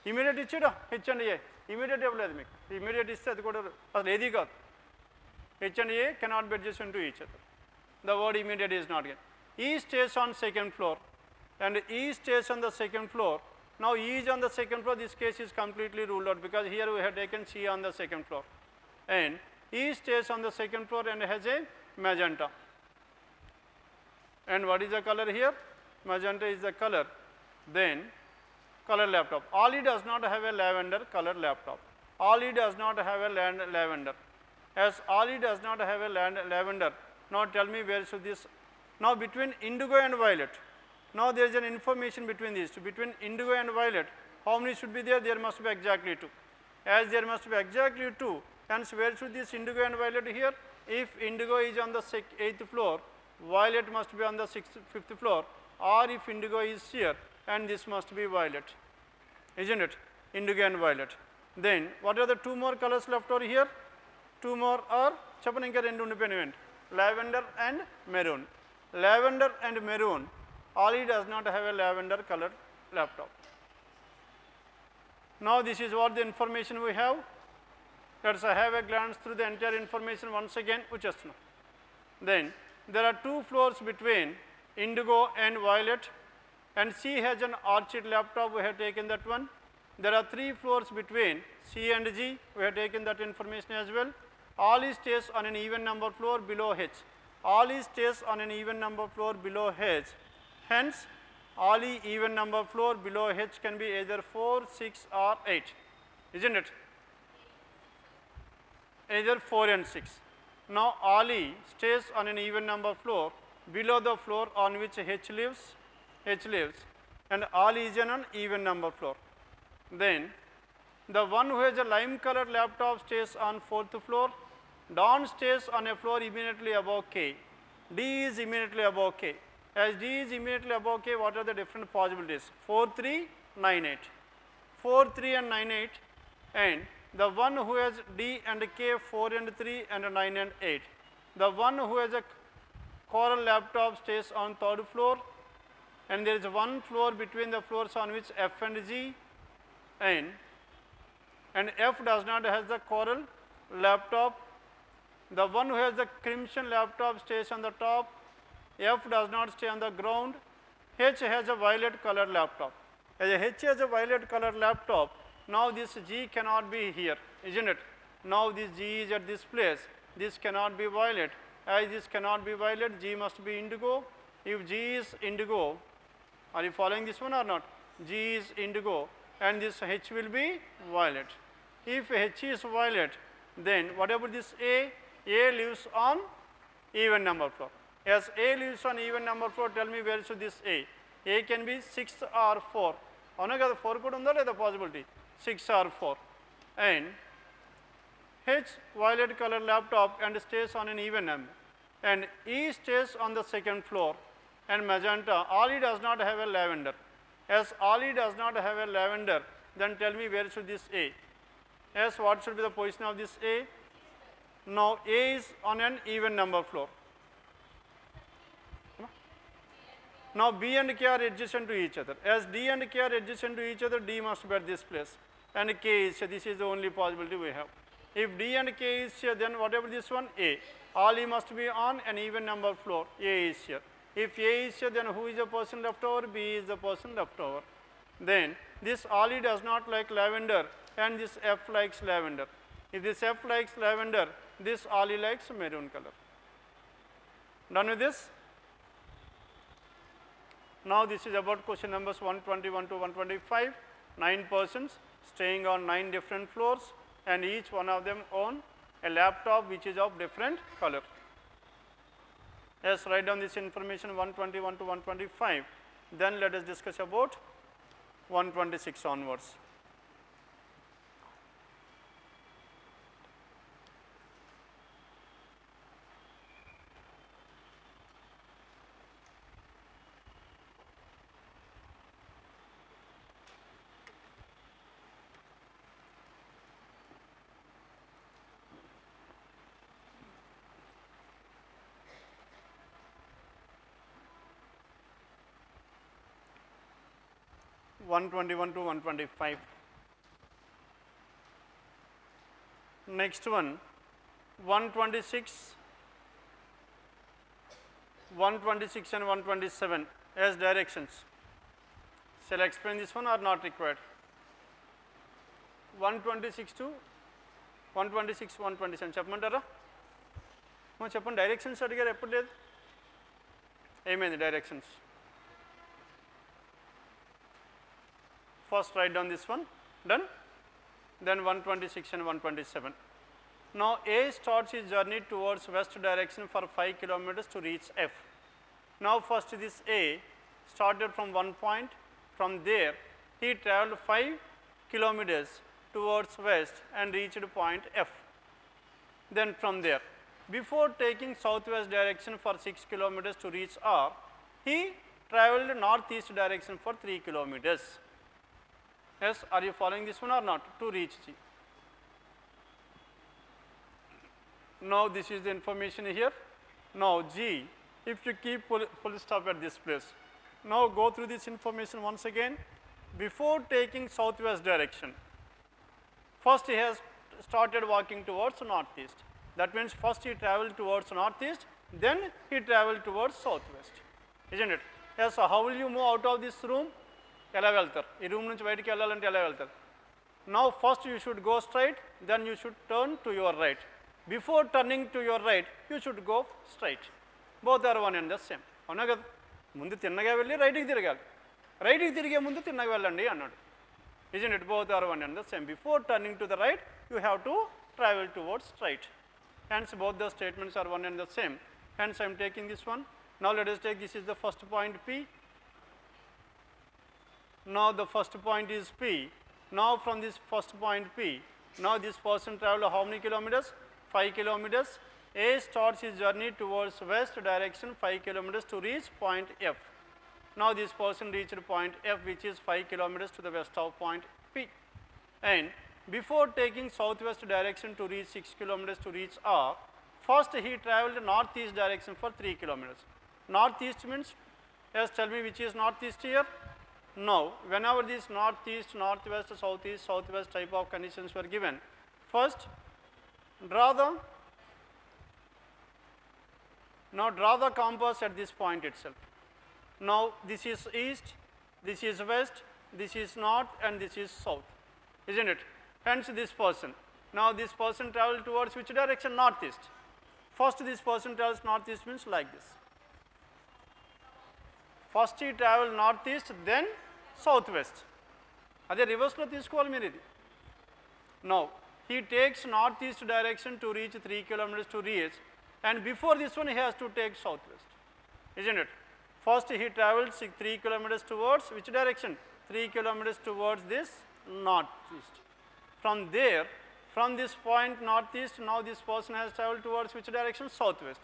Immediate ichchada H and A. Immediate evaledu meeku. Immediate iste adi kuda asalu edi kaadu. H and A cannot be adjacent to each other. The word immediate is not given. E stays on 2nd floor and E stays on the 2nd floor. Now, E is on the 2nd floor, this case is completely ruled out because here we have taken C on the 2nd floor. And E stays on the 2nd floor and has a magenta. And what is the color here? Magenta is the color. Then color laptop. Ali does not have a lavender color laptop. Ali does not have a lavender. As Ali does not have a lavender, now tell me where should this. Now between indigo and violet, now there is an information between these two. Between indigo and violet, how many should be there? There must be exactly 2. As there must be exactly 2, hence where should this indigo and violet here? If indigo is on the 8th floor, violet must be on the 5th floor, or if indigo is here, and this must be violet, isn't it? Indigo and violet. Then what are the 2 more colors left over here? 2 more are lavender and maroon. Lavender and maroon. Ali does not have a lavender colored laptop. Now this is what the information we have. Let us have a glance through the entire information once again. Then there are 2 floors between indigo and violet, and C has an orchid laptop, we have taken that one. There are 3 floors between C and G, we have taken that information as well. Ali stays on an even number floor below H. Ali stays on an even number floor below H. Hence, Ali even number floor below H can be either 4, 6 or 8, isn't it? Either 4 and 6. Now, Ali stays on an even number floor below the floor on which H lives, and Ali is on an even number floor. Then, the one who has a lime colored laptop stays on 4th floor. Don stays on a floor immediately above K. D is immediately above K. As D is immediately above K, what are the different possibilities? 4, 3, 9, 8. 4, 3 and 9, 8. And the one who has D and K, 4 and 3 and 9 and 8. The one who has a coral laptop stays on 3rd floor, and there is 1 floor between the floors on which F and G, and F does not have the coral laptop. The one who has the crimson laptop stays on the top. F does not stay on the ground. H has a violet colored laptop. As H has a violet colored laptop, now this G cannot be here, isn't it? Now this G is at this place. This cannot be violet. As this cannot be violet, G must be indigo. If G is indigo, are you following this one or not? G is indigo and this H will be violet. If H is violet, Then what about this A? A lives on even number floor. As A lives on even number floor, tell me where should this A? A can be 6 or 4. అవునా కదా 4 కూడా ఉందా లేదా possibility 6 or 4. And H violet color laptop and stays on an even number. And E stays on the second floor. And magenta, Ali does not have a lavender. As Ali does not have a lavender, then tell me where should this A? Yes, what should be the position of this A? Now A is on an even number floor. Now B and K are adjacent to each other. As D and K are adjacent to each other, D must be at this place. And K is here. This is the only possibility we have. If D and K is here, then whatever this one, A. Ali must be on an even number floor. A is here. If A is here, then who is the person left over? B is the person left over. Then this Ali does not like lavender and this F likes lavender. If this F likes lavender, this Ali likes maroon color. Done with this? Now this is about question numbers 121 to 125. 9 persons staying on 9 different floors and each one of them own a laptop which is of different color. Yes, write down this information 121 to 125. Then let us discuss about 126 onwards. One 121 to 125. Next one, 126, 126 and 127 as directions. Shall I explain this one or not required? 126 to 126, 127 చెప్పమంటారా? చెప్పండి directions అడిగారు ఎప్పుడు లేదు ఏమైంది directions First write down this one, done. Then 126 and 127. Now A starts his journey towards west direction for 5 kilometers to reach F. Now first this A started from one point, from there he travelled 5 kilometers towards west and reached point F. Then from there, before taking southwest direction for 6 kilometers to reach R, he travelled northeast direction for 3 kilometers. Yes, are you following this one or not? To reach G. Now this is the information here. Now G, if you keep full stop at this place. Now go through this information once again. Before taking southwest direction, first he has started walking towards northeast. That means first he travelled towards northeast, then he travelled towards southwest, isn't it? Yes, so how will you move out of this room? ఎలా వెళ్తారు ఈ room నుంచి బయటికి వెళ్ళాలంటే ఎలా వెళ్తారు now first you should go straight then you should turn to your right before turning to your right you should go straight both are one and the same అవునా కదా ముందు తిన్నగా వెళ్ళి రైట్కి తిరగాలి రైట్కి తిరిగే ముందు తిన్నగా వెళ్ళండి అన్నాడు isn't it both are one and the same before turning to the right you have to travel towards straight hence both the statements are one and the same hence I am taking this one now let us take this is the first point P. Now the first point is P. Now from this first point P, now this person travelled how many kilometers? 5 kilometers. A starts his journey towards west direction 5 kilometers to reach point F. Now this person reached point F which is 5 kilometers to the west of point P. And before taking southwest direction to reach 6 kilometers to reach R, first he travelled northeast direction for 3 kilometers. Northeast means, yes, tell me which is northeast here? Now, whenever this northeast, northwest, southeast, southwest type of conditions were given, first draw the compass at this point itself. Now, this is east, this is west, this is north and this is south, isn't it? Hence this person. Now, this person travelled towards which direction? Northeast. First this person travels northeast means like this. First he travelled northeast, then southwest. అదే రివర్స్లో తీసుకోవాలి మీరు ఇది. Now he takes northeast direction to reach 3 kilometers to reach, and before this one he has to take southwest, isn't it? First he travels 3 kilometers towards which direction? 3 kilometers towards this northeast. From there, from this point northeast, now this person has traveled towards which direction? Southwest.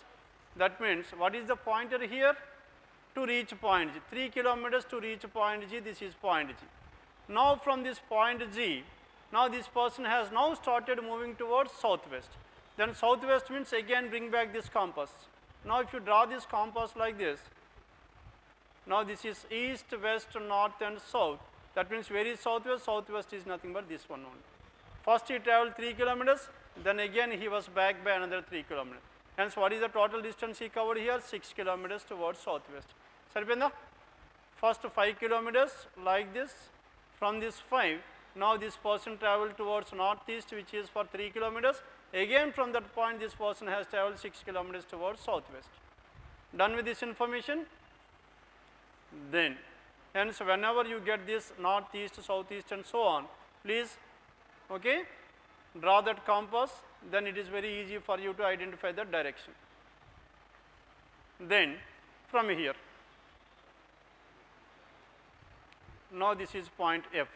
That means, what is the pointer here? To reach point G. 3 kilometers to reach point G, this is point G. Now from this point G, now this person has now started moving towards southwest. Then southwest means again bring back this compass. Now if you draw this compass like this, now this is east, west, north and south. That means where is southwest? Southwest is nothing but this one only. First he traveled 3 kilometers, then again he was back by another 3 kilometers. Hence what is the total distance he covered here? 6 kilometers towards southwest. Saripenda? First 5 kilometers like this. From this 5, now this person traveled towards northeast, which is for 3 kilometers. Again from that point this person has traveled 6 kilometers towards southwest. Done with this information? Then, hence whenever you get this northeast, southeast and so on, please draw that compass, then it is very easy for you to identify the direction. Then from here, now this is point F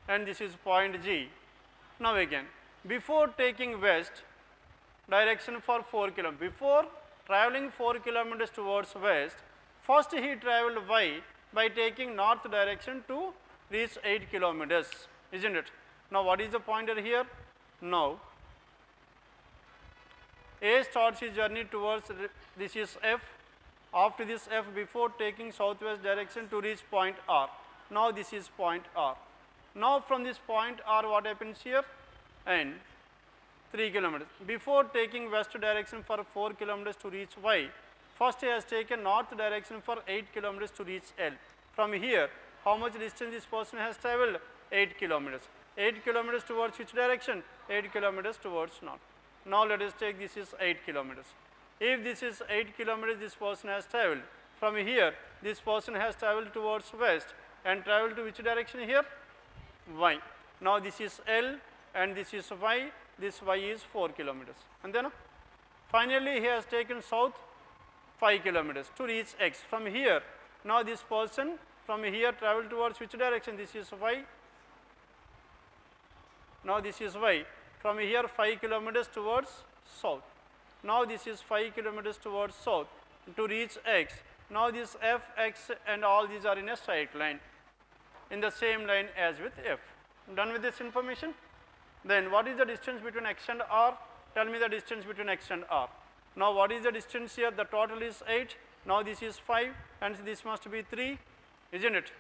and this is point G. Now again, before taking west direction for 4 kilometers, before traveling 4 kilometers towards west, first he traveled Y by taking north direction to reach 8 kilometers, isn't it? Now what is the pointer here? Now A starts his journey towards, this is F. After this F, before taking southwest direction to reach point R. Now this is point R. Now from this point R, what happens here? And 3 kilometers. Before taking west direction for 4 kilometers to reach Y, first he has taken north direction for 8 kilometers to reach L. From here, how much distance this person has traveled? 8 kilometers. 8 kilometers towards which direction? 8 kilometers towards north. Now let us take this is 8 kilometers. If this is 8 kilometers this person has traveled, from here this person has traveled towards west and traveled to which direction here? Y. Now this is L and this is Y, this Y is 4 kilometers. And then finally he has taken south 5 kilometers to reach X. From here, now this person from here traveled towards which direction? This is Y. Now this is Y. From here 5 kilometers towards south. Now this is 5 kilometers towards south to reach X. Now this F, X and all these are in a straight line, in the same line as with F. Done with this information? Then what is the distance between X and R? Tell me the distance between X and R. Now what is the distance here? The total is 8. Now this is 5 and this must be 3, isn't it?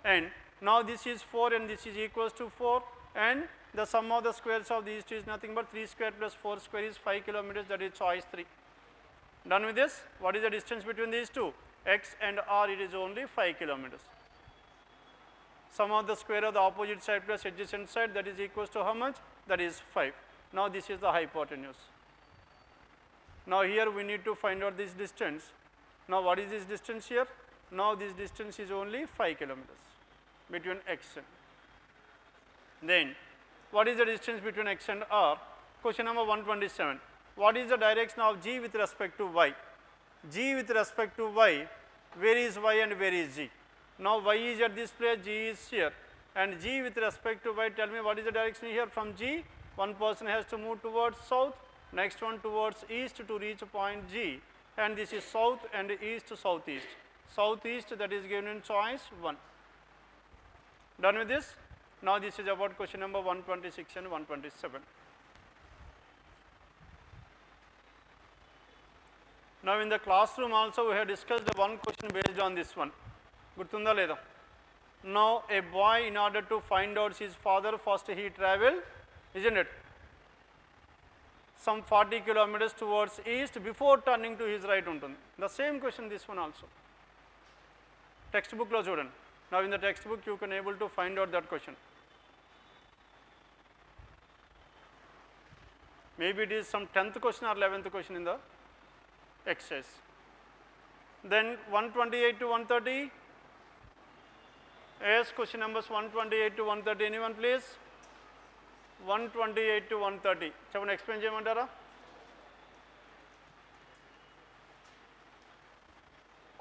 And now this is 4 and this is equals to 4, and the sum of the squares of these two is nothing but 3 square plus 4 square is 5 kilometers, that is choice 3. Done with this? What is the distance between these two? X and R, it is only 5 kilometers. Sum of the square of the opposite side plus adjacent side, that is equals to how much? That is 5. Now this is the hypotenuse. Now here we need to find out this distance. Now what is this distance here? Now this distance is only 5 kilometers between X and. Then what is the distance between X and R? Question number 127. What is the direction of G with respect to Y? G with respect to Y, where is Y and where is G? Now Y is at this place, G is here, and G with respect to Y, tell me what is the direction here? From G, one person has to move towards south, next one towards east to reach point G, and this is south and east, southeast. Southeast, that is given in choice 1. Done with this? Now this is about question number 126 and 127. Now in the classroom also we have discussed the one question based on this one. Gurtunda leda? Now a boy, in order to find out his father, first he traveled, isn't it, some 40 kilometers towards east before turning to his right untundi. The same question this one also. Textbook lo chudandi. Now in the textbook you can able to find out that question. Maybe it is some 10th question or 11th question in the exercise. Then 128 to 130. Yes, question numbers 128 to 130. Anyone please? 128 to 130. చెప్పండి explain చేయమంటారా?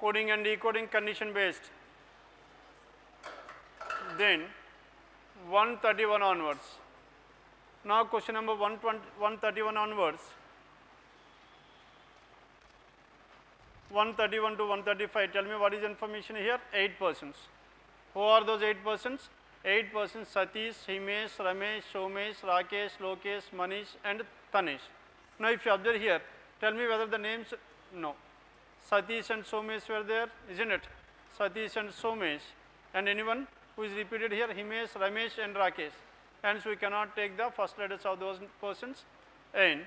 Coding and decoding condition based. Then 131 onwards. Now question number 131 onwards. 131 to 135. Tell me what is information here? 8 persons. Who are those 8 persons? 8 persons: Satish, Himesh, Ramesh, Somesh, Rakesh, Lokesh, Manish and Tanish. Now if you observe here, tell me whether the names, no. Satish and Somesh were there, isn't it? Satish and Somesh, and anyone who is repeated here, Himesh, Ramesh and Rakesh. Hence we cannot take the first letters of those persons, and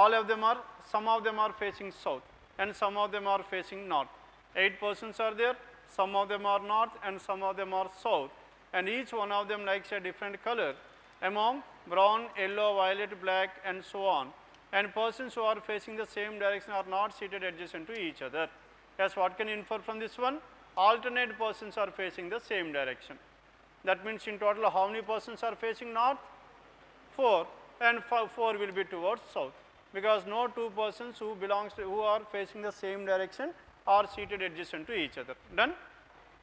all of them are, some of them are facing south and some of them are facing north. 8 persons are there, some of them are north and some of them are south, and each one of them likes a different color among brown, yellow, violet, black and so on. And persons who are facing the same direction are not seated adjacent to each other. Yes, what can you infer from this one? Alternate persons are facing the same direction. That means in total how many persons are facing north? 4, and 4 will be towards south, because no 2 persons who are facing the same direction are seated adjacent to each other. Done?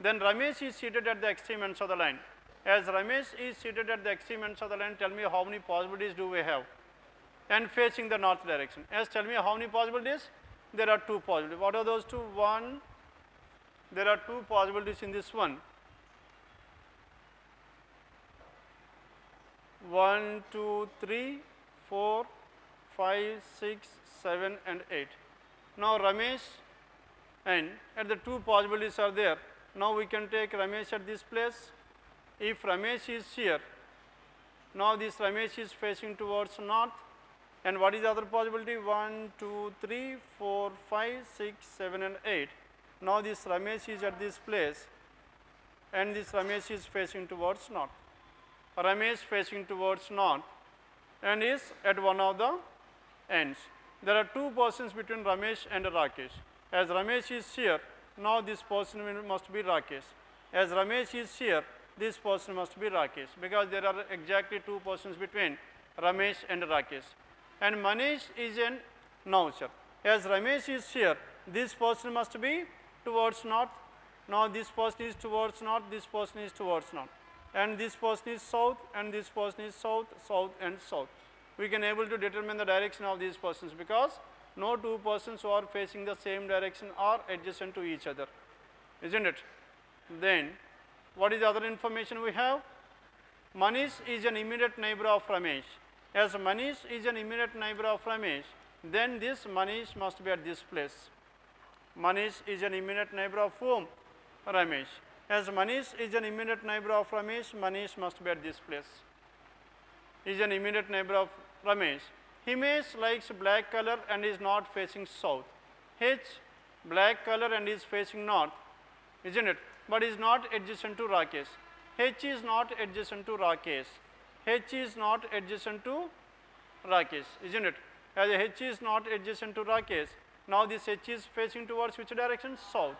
Then Ramesh is seated at the extreme ends of the line. As Ramesh is seated at the extreme ends of the line, tell me how many possibilities do we have? And facing the north direction. As tell me how many possibilities? There are 2 possibilities. What are those 2? There are 2 possibilities in this one. 1, 2, 3, 4, 5, 6, 7 and 8. Now Ramesh, and at the 2 possibilities are there. Now we can take Ramesh at this place. If Ramesh is here, now this Ramesh is facing towards north, and what is the other possibility? 1, 2, 3, 4, 5, 6, 7 and 8. Now this Ramesh is at this place and this Ramesh is facing towards north. Ramesh facing towards north and is at one of the ends. There are 2 persons between Ramesh and Rakesh. As Ramesh is here, now this person must be Rakesh. As Ramesh is here, this person must be Rakesh, because there are exactly 2 persons between Ramesh and Rakesh. And Manish is an nounsher. As Ramesh is here, this person must be towards north. Now this person is towards north, this person is towards north, and this person is south, and this person is south, south and south. We can able to determine the direction of these persons, because no 2 persons who are facing the same direction are adjacent to each other, isn't it? Then what is the other information we have? Manish is an immediate neighbor of Ramesh. As Manish is an immediate neighbor of Ramesh, then this Manish must be at this place. Manish is an immediate neighbor of whom? Ramesh. As Manish is an immediate neighbor of Ramesh, Manish must be at this place. Is an immediate neighbor of Ramesh. Himesh likes black color and is not facing south. H, black color and is facing north, isn't it? But is not adjacent to Rakesh. H is not adjacent to Rakesh. H is not adjacent to Rakesh, isn't it? As H is not adjacent to Rakesh, now this H is facing towards which direction? South.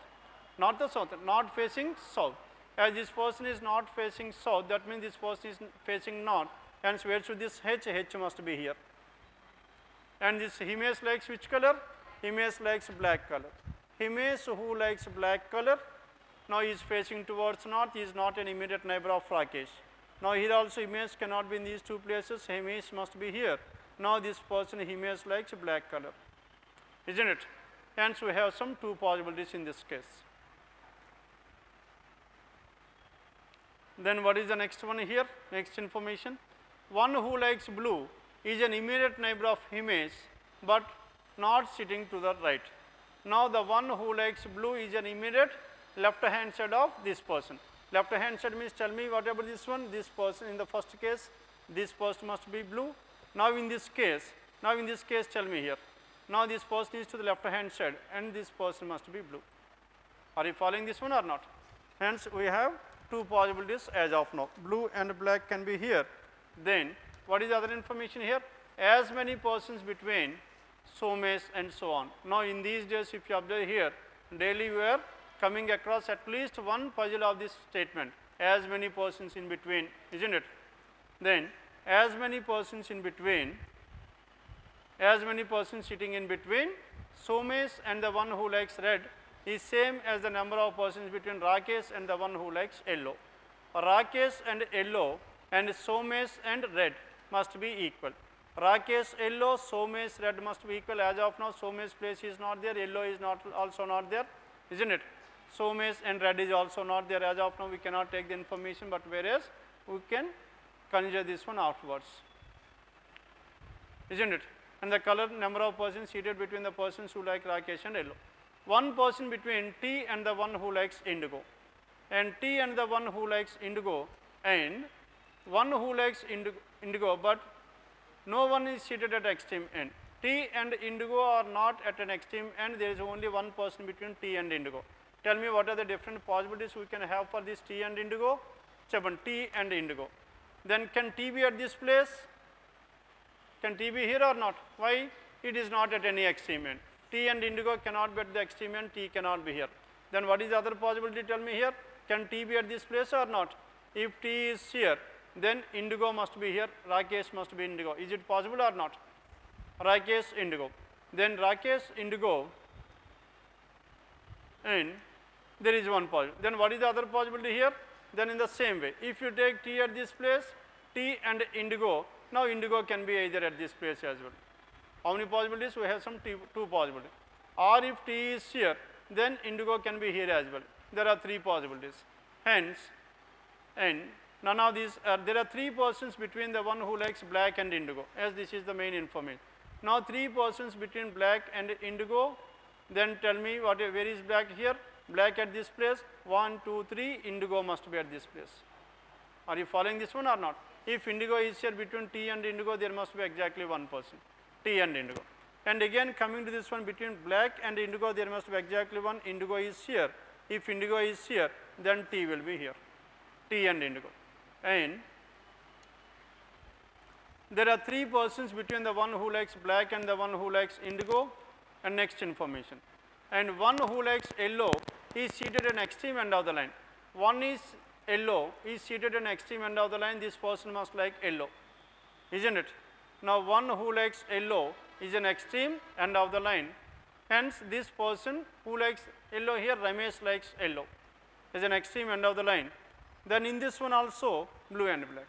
Not the south, not facing south. As this person is not facing south, that means this person is facing north. Hence, where should this H? H must be here. And this Himesh likes which color? Himesh likes black color. Himesh, who likes black color, now he is facing towards north. He is not an immediate neighbor of Rakesh. Now here also Himesh cannot be in these 2 places. Himesh must be here. Now this person Himesh likes black color, isn't it? Hence we have some 2 possibilities in this case. Then what is the next one here? Next information. One who likes blue is an immediate neighbor of Himesh, but not sitting to the right. Now the one who likes blue is an immediate left hand side of this person. Left hand side means, tell me whatever this one, this person in the first case, this person must be blue. Now in this case, tell me here. Now this person is to the left hand side and this person must be blue. Are you following this one or not? Hence we have 2 possibilities as of now. Blue and black can be here. Then what is the other information here? As many persons between Somesh and so on. Now in these days, if you observe here, daily we are coming across at least one puzzle of this statement. As many persons in between, isn't it? Then as many persons in between, as many persons sitting in between Somesh and the one who likes red is same as the number of persons between Rakesh and the one who likes yellow. Rakesh and yellow and Somesh and red must be equal. Rakesh yellow, Somesh red must be equal. As of now, Somesh place is not there, yellow is not also not there, isn't it? Somesh and red is also not there. As of now, we cannot take the information, but whereas we can consider this one afterwards, isn't it? And the color number of persons seated between the persons who like Rakesh and yellow. One person between T and the one who likes indigo, and T and the one who likes indigo, and one who likes indigo, but no one is seated at extreme end. T and indigo are not at an extreme end. There is only one person between T and indigo. Tell me what are the different possibilities we can have for this T and indigo? T and indigo. Then can T be at this place? Can T be here or not? Why? It is not at any extreme end. T and indigo cannot be at the extreme end, T cannot be here. Then what is the other possibility? Tell me here. Can T be at this place or not? If T is here, then indigo must be here, Rakesh must be indigo. Is it possible or not? Rakesh indigo. Then Rakesh indigo, and there is one possibility. Then what is the other possibility here? Then in the same way, if you take T at this place, T and indigo, now indigo can be either at this place as well. How many possibilities? We have some two possibilities. Or if T is here, then indigo can be here as well. There are three possibilities. Hence, and none of these, there are three persons between the one who likes black and indigo, as this is the main information. Now, three persons between black and indigo, then tell me where is black here? Black at this place, 1, 2, 3, indigo must be at this place. Are you following this one or not? If indigo is here between T and indigo, there must be exactly one person, T and indigo. And again coming to this one, between black and indigo, there must be exactly one, indigo is here. If indigo is here, then T will be here, T and indigo. And there are three persons between the one who likes black and the one who likes indigo. And next information, and one who likes yellow is seated at an extreme end of the line. One is yellow is seated at an extreme end of the line. This person must like yellow, isn't it? Now, one who likes yellow is an extreme end of the line. Hence, this person who likes yellow here, Ramesh likes yellow, is an extreme end of the line. Then in this one also blue and black.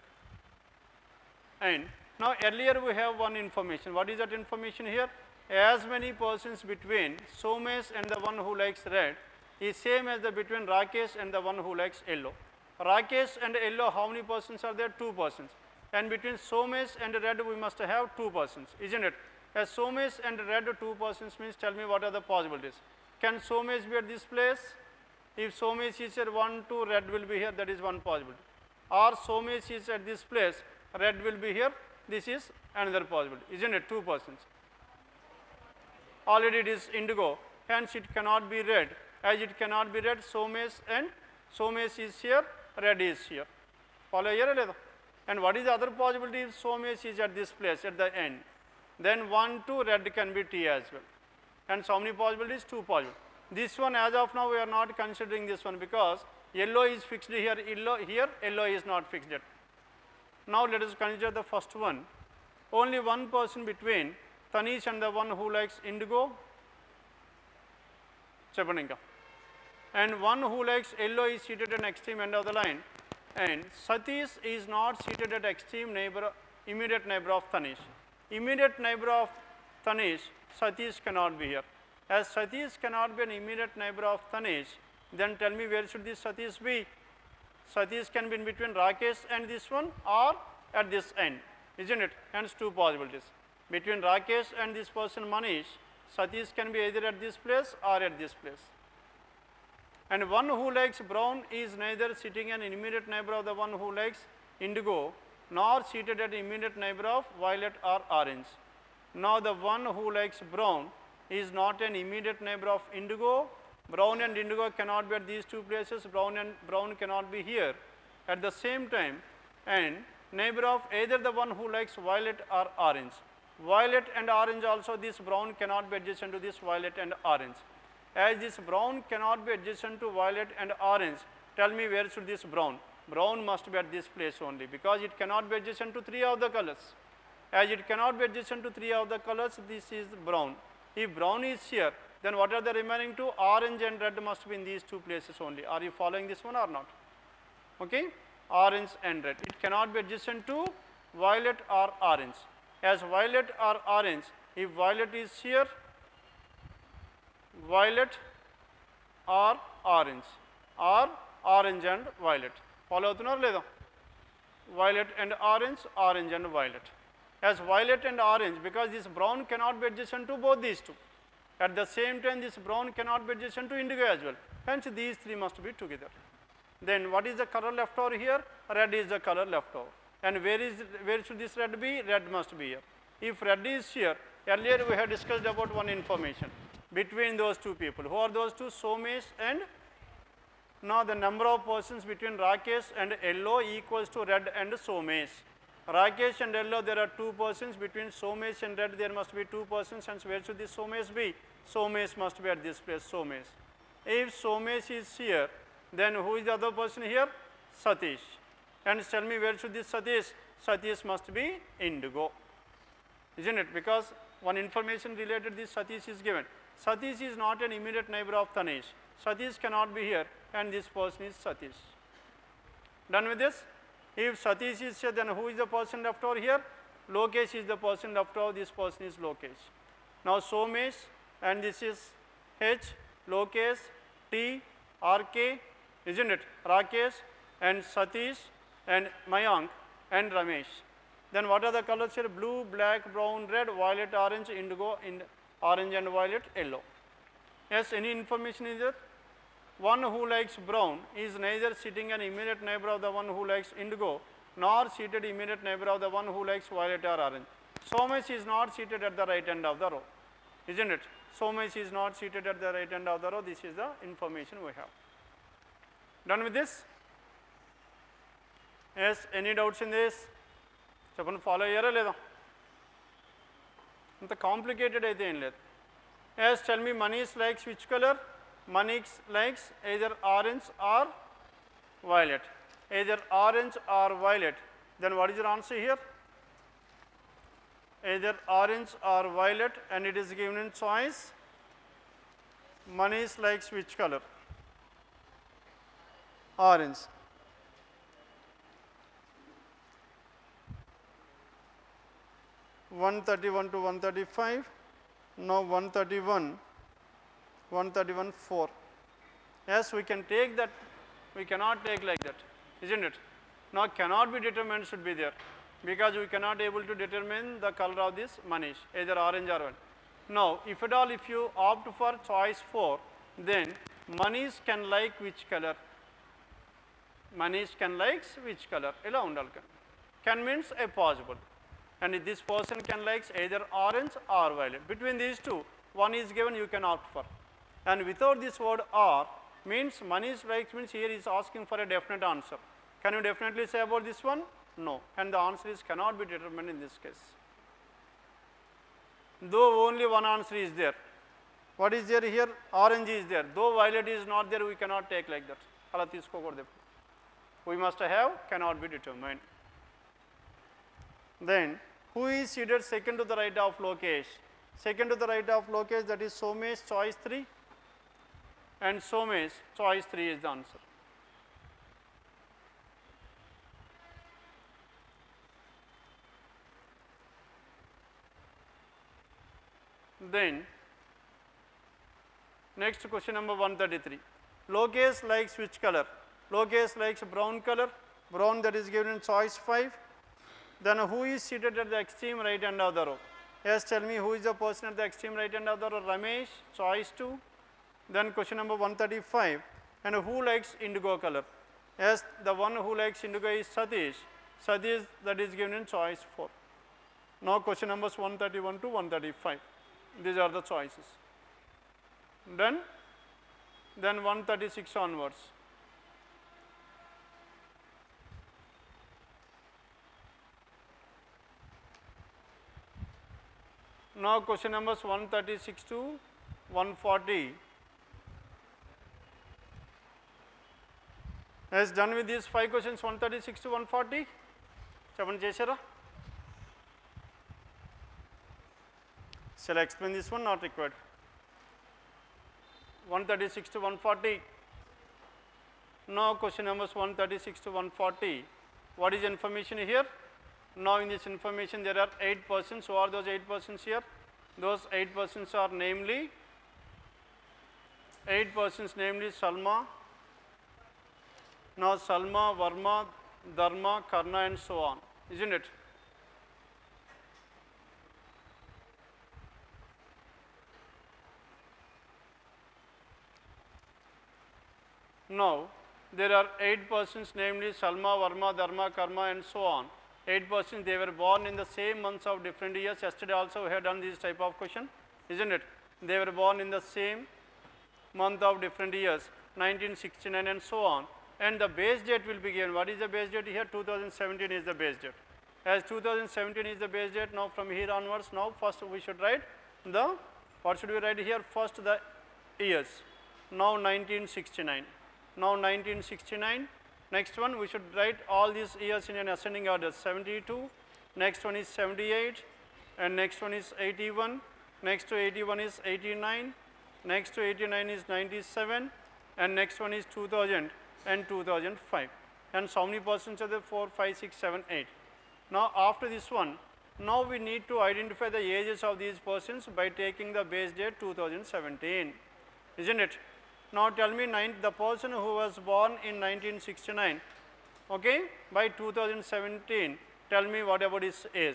And now earlier we have one information. What is that information here? As many persons between Somesh and the one who likes red is same as the between Rakesh and the one who likes yellow. Rakesh and yellow, how many persons are there? 2 persons. And between Somesh and red we must have 2 persons, isn't it? As Somesh and red 2 persons means, tell me what are the possibilities. Can Somesh be at this place? If Somesh is here, 1, 2, red will be here, that is one possibility. Or Somesh is at this place, red will be here, this is another possibility, isn't it? 2 persons. Already it is indigo, hence it cannot be red. As it cannot be red, Somesh is here, red is here. Follow here? And what is the other possibility? If Somesh is at this place at the end, then 1, 2, red can be T as well. And how many possibilities? 2 possibilities. This one, as of now, we are not considering this one because yellow is fixed here, yellow is not fixed yet. Now let us consider the first one. Only one person between Tanish and the one who likes indigo, and one who likes yellow is seated at an extreme end of the line, and Satish is not seated at extreme neighbor, immediate neighbor of Tanish. Immediate neighbor of Tanish, Satish cannot be here. As Satish cannot be an immediate neighbor of Tanish, then tell me where should this Satish be? Satish can be in between Rakesh and this one or at this end, isn't it? Hence 2 possibilities. Between Rakesh and this person Manish, Satish can be either at this place or at this place. And one who likes brown is neither sitting an immediate neighbor of the one who likes indigo, nor seated at immediate neighbor of violet or orange. Now the one who likes brown is not an immediate neighbor of indigo. Brown and indigo cannot be at these 2 places, brown cannot be here. At the same time, and neighbor of either the one who likes violet or orange. Violet and orange also, this brown cannot be adjacent to this violet and orange. As this brown cannot be adjacent to violet and orange, tell me where should this brown? Brown must be at this place only, because it cannot be adjacent to 3 of the colors. As it cannot be adjacent to 3 of the colors, this is brown. If brown is here, then what are the remaining two? Orange and red must be in these 2 places only. Are you following this one or not? Okay? Orange and red. It cannot be adjacent to violet or orange. As violet or orange, if violet is here, violet or orange and violet. Follow avutunnaru leda? Violet and orange and violet. As violet and orange, because this brown cannot be adjacent to both these two. At the same time, this brown cannot be adjacent to indigo as well. Hence, these 3 must be together. Then what is the color left over here? Red is the color left over. And where should this red be? Red must be here. If red is here, earlier we have discussed about one information between those 2 people. Who are those 2? Somesh and, now the number of persons between Rakesh and yellow equals to red and Somesh. Rakesh and yellow, there are 2 persons. Between Somesh and red, there must be 2 persons. Hence, where should this Somesh be? Somesh must be at this place, Somesh. If Somesh is here, then who is the other person here? Satish. And tell me, where should this Satish? Satish must be indigo. Isn't it? Because one information related this Satish is given. Satish is not an immediate neighbor of Tanesh. Satish cannot be here, and this person is Satish. Done with this? If Satish is here, then who is the person left over here? Lokesh is the person left over. This person is Lokesh. Now Somesh, and this is H, Lokesh, T, RK, isn't it? Rakesh and Satish and Mayank and Ramesh. Then what are the colors here? Blue, black, brown, red, violet, orange, indigo, orange and violet, yellow. Yes, any information is there? One who likes brown is neither sitting an immediate neighbor of the one who likes indigo, nor seated immediate neighbor of the one who likes violet or orange. Somesh is not seated at the right end of the row, isn't it? Somesh is not seated at the right end of the row. This is the information we have. Done with this? Yes, any doubts in this? Chappan follow here leda? Anta complicated aithe em ledhu. Yes, tell me, Manish likes which color? Manish likes either orange or violet. Either orange or violet. Then what is your answer here? Either orange or violet, and it is given in choice. Manish likes which color? Orange. (131 to 135). Now 131, 131, 4. Yes, we can take that. We cannot take like that, isn't it? Now cannot be determined should be there, because we cannot able to determine the color of this Manish, either orange or violet. Now, if at all, if you opt for choice 4, then Manish can like which color? Manish can likes which color? Ela undal can means a possible. And if this person can likes either orange or violet. Between these two, one is given, you can opt for. And without this word or, means Manish likes means here is asking for a definite answer. Can you definitely say about this one? No. And the answer is cannot be determined in this case. Though only one answer is there. What is there here? Orange is there. Though violet is not there, we cannot take like that. Ala teeskokodu. We must have cannot be determined. Then, who is seated second to the right of Lokesh? Second to the right of Lokesh, that is Somesh, choice 3. And Somesh, choice 3 is the answer. Then, next question number 133. Lokesh likes which color? Lokesh likes brown color. Brown, that is given in choice 5. Then who is seated at the extreme right hand of the row? Yes, tell me who is the person at the extreme right hand of the row? Ramesh, choice 2. Then question number 135. And who likes indigo color? Yes, the one who likes indigo is Satish. Satish, that is given in choice 4. Now question numbers 131 to 135. These are the choices. Done? Then 136 onwards. Now question numbers 136 to 140. As done with these 5 questions 136 to 140. Chapandi chesara. Shall I explain this one? Not required. 136 to 140. Now question numbers 136 to 140. What is information here? Now in this information there are 8 persons. Who are those 8 persons here? Those 8 persons are namely 8 persons namely Salma. Now Salma, Varma, Dharma, Karna and so on, isn't it? Now there are 8 persons namely Salma, Varma, Dharma, Karma and so on. 8 persons, they were born in the same months of different years. Yesterday also we had done this type of question, isn't it? They were born in the same month of different years, 1969 and so on. And the base date will be given. What is the base date here? 2017 is the base date. As 2017 is the base date, now from here onwards, now first we should write the, what should we write here? First the years. Now 1969. Now 1969. Next one we should write all these years in an ascending order. 72, next one is 78, and next one is 81, next to 81 is 89, next to 89 is 97, and next one is 2000 and 2005. And so many persons are there? 4, 5, 6, 7, 8. Now after this one, now we need to identify the ages of these persons by taking the base date 2017, isn't it? Now tell me the person who was born in 1969, okay, by 2017, tell me what about his age?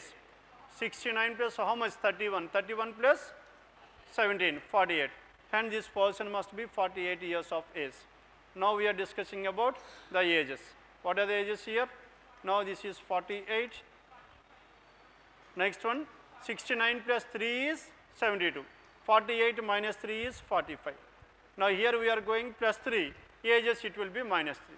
69 plus how much? 31. 31 plus 17, 48. And this person must be 48 years of age. Now we are discussing about the ages. What are the ages here? Now this is 48. Next one, 69 plus 3 is 72. 48 minus 3 is 45. Now here we are going plus 3, ages it will be minus 3.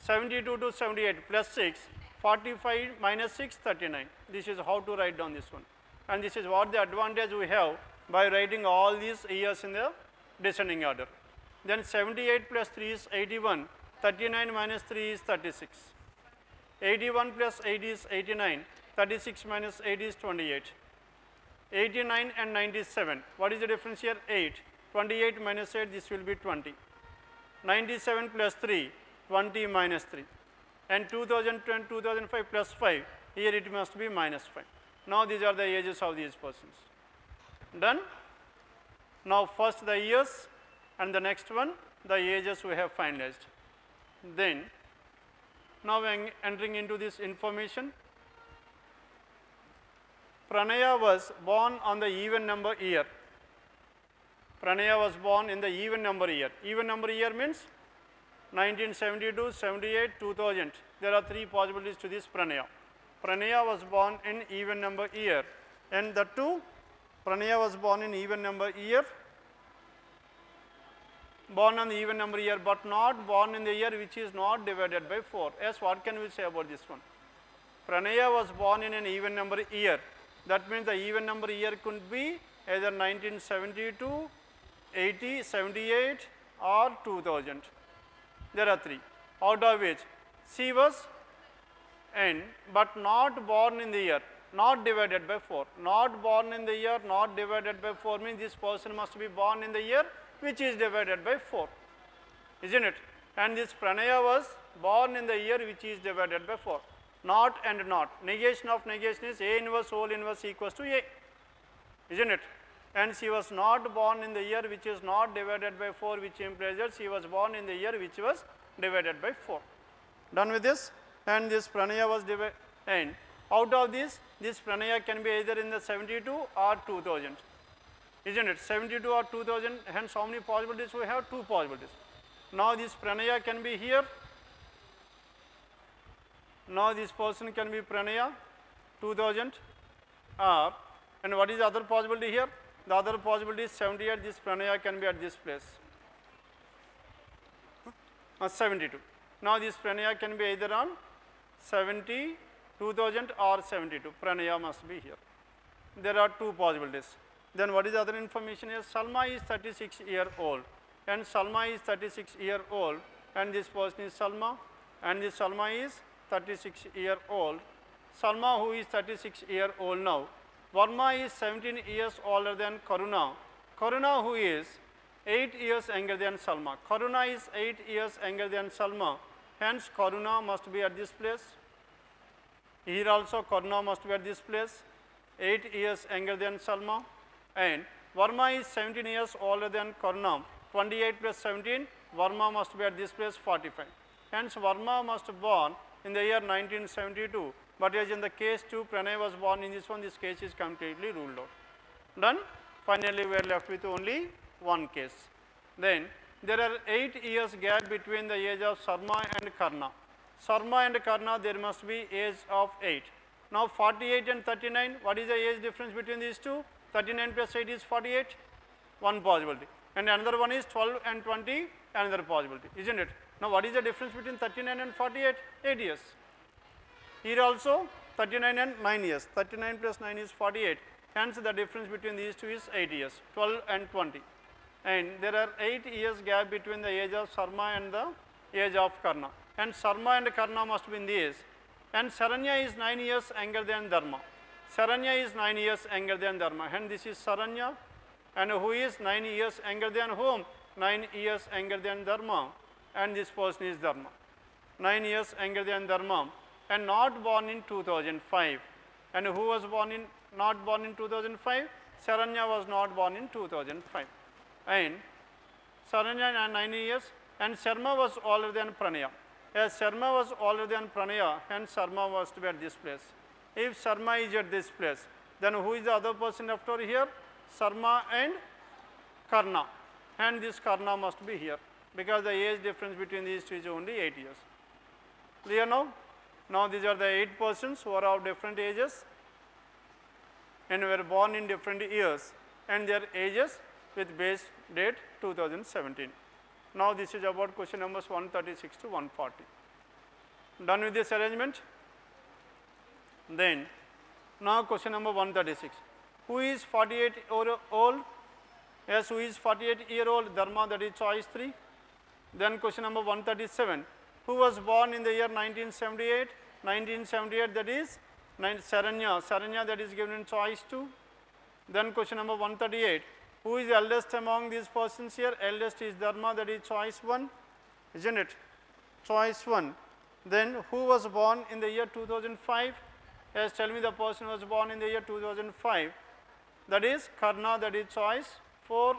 72 to 78 plus 6, 45 minus 6, 39. This is how to write down this one. And this is what the advantage we have by writing all these years in the descending order. Then 78 plus 3 is 81, 39 minus 3 is 36. 81 plus 8 is 89, 36 minus 8 is 28. 89 and 97, what is the difference here? 8. 28 minus 8, this will be 20. 97 plus 3, 20 minus 3. And 2010, 2005 plus 5, here it must be minus 5. Now these are the ages of these persons. Done? Now first the years and the next one, the ages we have finalized. Then, now we are entering into this information. Pranaya was born on the even number year. Pranaya was born in the even number year. Even number year means 1972, 78, 2000. There are 3 possibilities to this Pranaya. Pranaya was born in even number year. And the two, Pranaya was born in even number year, born on the even number year, but not born in the year which is not divided by 4. Yes, what can we say about this one? Pranaya was born in an even number year. That means the even number year could be either 1972, 80, 78 or 2000. There are 3, out of which she was n but not born in the year, not divided by 4. Not born in the year, not divided by 4 means this person must be born in the year which is divided by 4, isn't it? And this Pranaya was born in the year which is divided by 4. Not and not. Negation of negation is A inverse whole inverse equals to A, isn't it? And she was not born in the year which is not divided by 4, which implies that she was born in the year which was divided by 4. Done with this? And this Pranaya was divided, and out of this Pranaya can be either in the 72 or 2000, isn't it? 72 or 2000, hence how many possibilities we have? 2 possibilities. Now this Pranaya can be here. Now this person can be Pranaya 2000 or, and what is the other possibility here? The other possibility is 78, this Pranaya can be at this place, 72. Now this Pranaya can be either on 70, 2000 or 72, Pranaya must be here. There are 2 possibilities. Then what is the other information here? Salma is 36 years old, and Salma is 36 years old, and this person is Salma, and this Salma is 36-year-old. Salma, who is 36-year-old now. Verma is 17 years older than Karuna. Karuna, who is 8 years younger than Salma. Karuna is 8 years younger than Salma. Hence, Karuna must be at this place. Here also, Karuna must be at this place. 8 years younger than Salma. And Verma is 17 years older than Karuna. 28 plus 17, Verma must be at this place 45. Hence, Verma must be born in the year 1972. But as in the case 2, Pranay was born in this one, this case is completely ruled out. Done? Finally, we are left with only one case. Then, there are 8 years gap between the age of Sarma and Karna. Sarma and Karna, there must be age of 8. Now, 48 and 39, what is the age difference between these two? 39 plus 8 is 48, one possibility. And another one is 12 and 20, another possibility, isn't it? Now, what is the difference between 39 and 48? 8 years. Here also 39 and 9 years. 39 plus 9 is 48. Hence, the difference between these two is 8 years, 12 and 20. And there are 8 years gap between the age of Sarma and the age of Karna. And Sarma and Karna must be in the age. And Saranya is 9 years younger than Dharma. Saranya is 9 years younger than Dharma. Hence, this is Saranya. And who is 9 years younger than whom? 9 years younger than Dharma. And this person is Dharma. 9 years younger than Dharma. And not born in 2005. And who was not born in 2005? Saranya was not born in 2005. And Saranya 9 years, and Sharma was older than Pranaya. As Sharma was older than Pranaya, hence Sharma was to be at this place. If Sharma is at this place, then who is the other person left over here? Sarma and Karna. And this Karna must be here, because the age difference between these two is only 8 years. Clear now? Now, these are the 8 persons who are of different ages and were born in different years, and their ages with base date 2017. Now, this is about question numbers 136 to 140. Done with this arrangement? Then, now question number 136. Who is 48-year-old? Yes, who is 48-year-old? Dharma, that is choice 3. Then question number 137. Who was born in the year 1978? 1978, that is Saranya. Saranya, that is given in choice 2. Then question number 138. Who is the eldest among these persons here? Eldest is Dharma, that is choice 1, isn't it? Choice 1. Then who was born in the year 2005? Yes, tell me the person who was born in the year 2005. That is Karna, that is choice 4.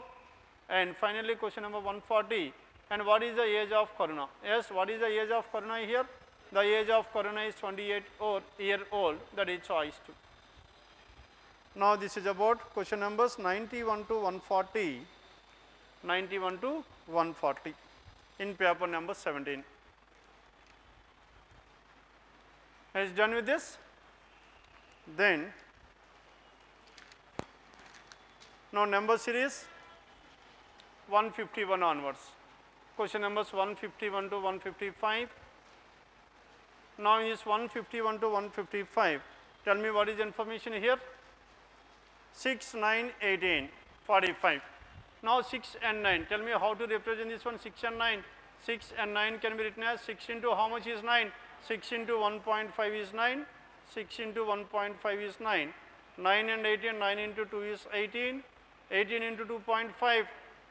And finally, question number 140. And what is the age of Karuna? Yes, what is the age of Karuna here? The age of Karuna is 28-year-old, that is choice 2. Now, this is about question numbers 91 to 140, 91 to 140 in paper number 17. Is done with this? Then, now number series 151 onwards. Question numbers 151 to 155. Now, is 151 to 155. Tell me what is the information here? 6, 9, 18, 45. Now, 6 and 9. Tell me how to represent this one, 6 and 9. 6 and 9 can be written as 6 into how much is 9? 6 into 1.5 is 9. 6 into 1.5 is 9. 9 and 18, 9 into 2 is 18. 18 into 2.5,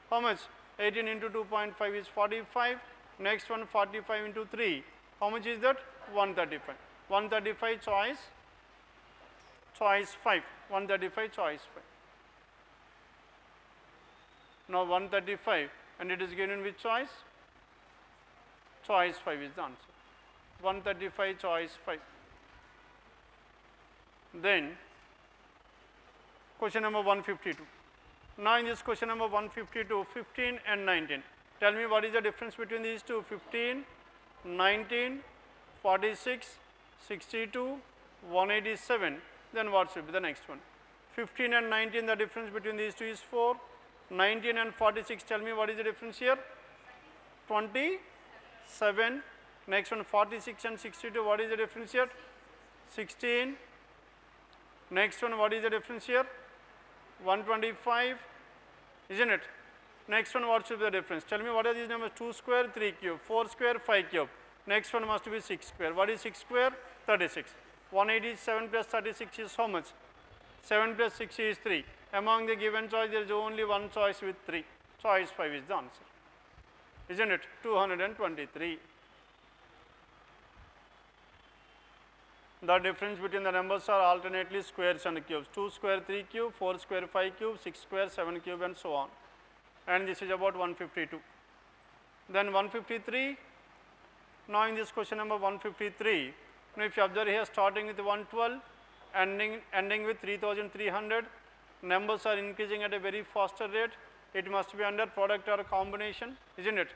how much? 18 into 2.5 is 45. Next one, 45 into 3. How much is that? 135. 135 choice 5. 135 choice 5. Now, 135, and it is given with choice? Choice 5 is the answer. 135 choice 5. Then, question number 152. Now, in this question number 152, 15 and 19. Tell me what is the difference between these two? 15, 19, 46, 62, 187. Then what should be the next one? 15 and 19, the difference between these two is 4. 19 and 46, tell me what is the difference here? 27. Next one, 46 and 62, what is the difference here? 16. Next one, what is the difference here? 125, isn't it? Next one, what should be the difference? Tell me what are these numbers? 2 square, 3 cube, 4 square, 5 cube. Next one must be 6 square. What is 6 square? 36. 187 plus 36 is how much? 7 plus 6 is 3. Among the given choice, there is only one choice with 3. Choice 5 is the answer. Isn't it? 223. The difference between the numbers are alternately squares and cubes. 2 square 3 cube, 4 square 5 cube, 6 square 7 cube and so on. And this is about 152. Then 153. Now in this question number 153, now if you observe here starting with 112, ending with 3300, numbers are increasing at a very faster rate. It must be under product or combination, isn't it?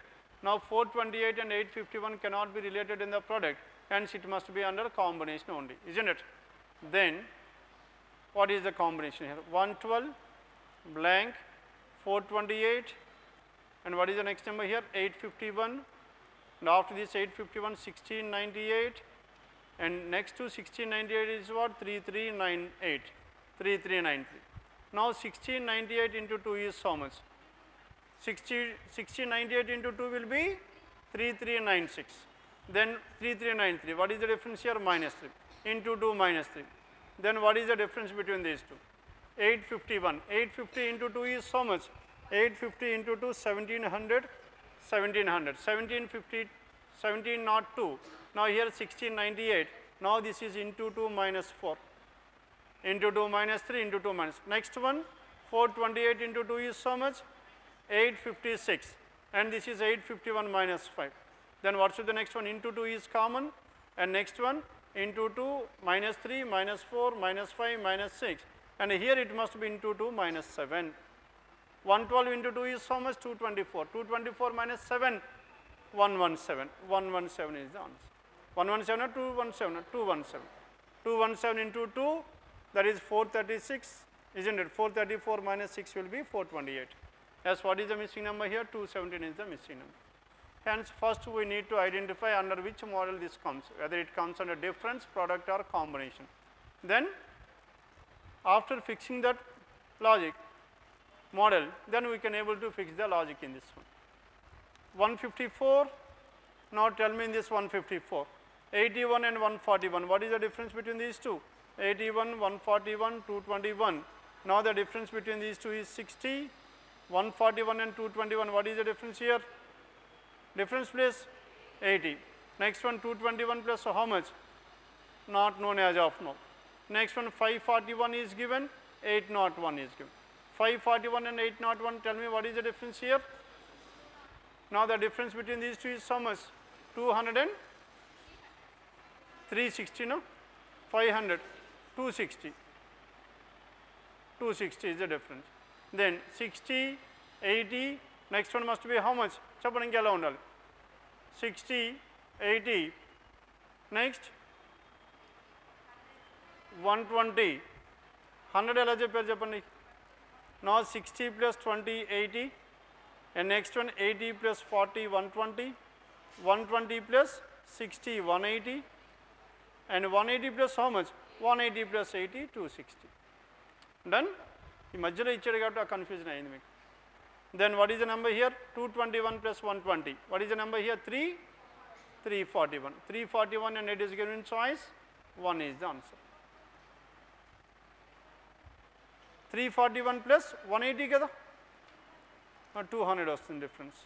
Now 428 and 851 cannot be related in the product, hence it must be under combination only, isn't it? Then what is the combination here? 112 blank 428, and what is the next number here? 851, and after this 851 1698, and next to 1698 is what? 3398, 3393. Now 1698 into 2 is how much? 1698 into 2 will be 3396. Then 3393. What is the difference here? Minus 3. Into 2 minus 3. Then what is the difference between these two? 851. 850 into 2 is how much? 850 into 2 1700. 1700. 1750. 1702. Now here 1698. Now this is into 2 minus 4. Into 2 minus 3 into 2 minus. Next one 428 into 2 is how much? 856, and this is 851 minus 5. Then what should the next one? Into 2 is common, and next one into 2 minus 3 minus 4 minus 5 minus 6, and here it must be into 2 minus 7. 112 into 2 is how much? 224. 224 minus 7, 117. 117 is the answer. 117 or 217 or 217. 217 into 2, that is 436, isn't it? 434 minus 6 will be 428. Yes, what is the missing number here? 217 is the missing number. Hence, first we need to identify under which model this comes, whether it comes under difference, product or combination. Then, after fixing that logic model, then we can able to fix the logic in this one. 154, now tell me in this 154, 81 and 141, what is the difference between these two? 81, 141, 221. Now the difference between these two is 60. 141 and 221, what is the difference here? Difference place 80. Next one 221 plus how much? Not known as of now. Next one 541 is given, 801 is given. 541 and 801, tell me what is the difference here? Now the difference between these two is how much? 200 and 360, no? 500, 260. 260 is the difference. Then 60, 80, next one must be how much? Chappaniki ela undali. 60, 80, next 120, 100 ela chepparu cheppandi. Now 60 plus 20, 80, and next one 80 plus 40, 120, 120 plus 60, 180, and 180 plus how much? 180 plus 80, 260. Done? ఈ మధ్యలో ఇచ్చాడు కాబట్టి ఆ confusion అయింది మీకు. Then what is the number here? 221 plus 120. What is the number here? 341. 341 and it is given in choice 1 is the answer. 341 plus 180 కదా, 200 వస్తుంది difference.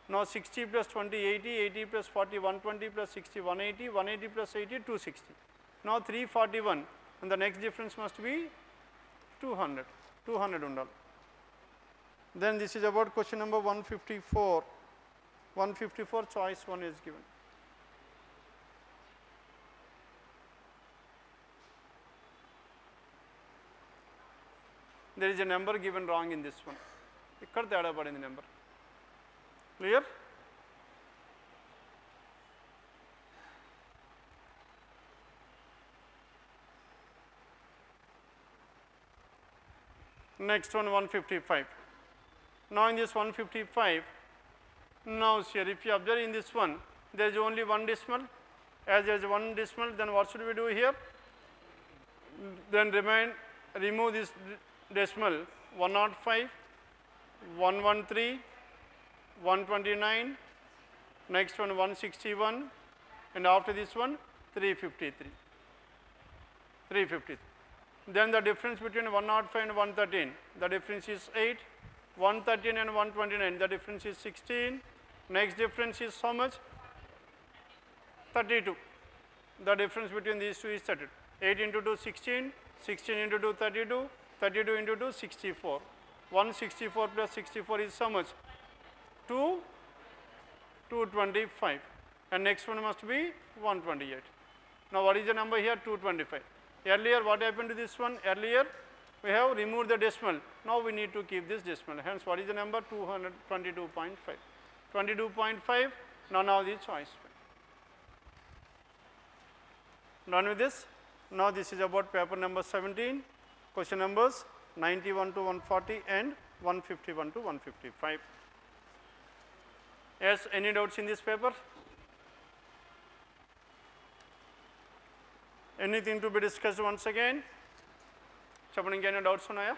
Now 60 plus 20, 80, 80 plus 40, 120 plus 60, 180, 180 plus 80, 260. Now 341 and the next difference must be 200 undal. Then this is about question number 154. 154 choice 1 is given. There is a number given wrong in this one. Ikkada teda padindi number. Clear? Next one 155. Now in this 155, now here if you observe in this one, there is only one decimal. As there is one decimal, then what should we do here? Then remove this decimal 105, 113, 129, next one 161, and after this one 353. 353. Then the difference between 105 and 113, the difference is 8. 113 and 129, the difference is 16. Next difference is how much? 32. The difference between these two is 32. 8 into 2, 16. 16 into 2, 32. 32 into 2, 64. 164 plus 64 is how much? 225. And next one must be 128. Now what is the number here? 225. Earlier what happened to this one? Earlier we have removed the decimal. Now we need to keep this decimal. Hence what is the number? 222.5. 22.5. Now the choice. Done with this? Now this is about paper number 17. Question numbers 91 to 140 and 151 to 155. Yes, any doubts in this paper? Anything to be discussed once again? Chapman, any doubts on here?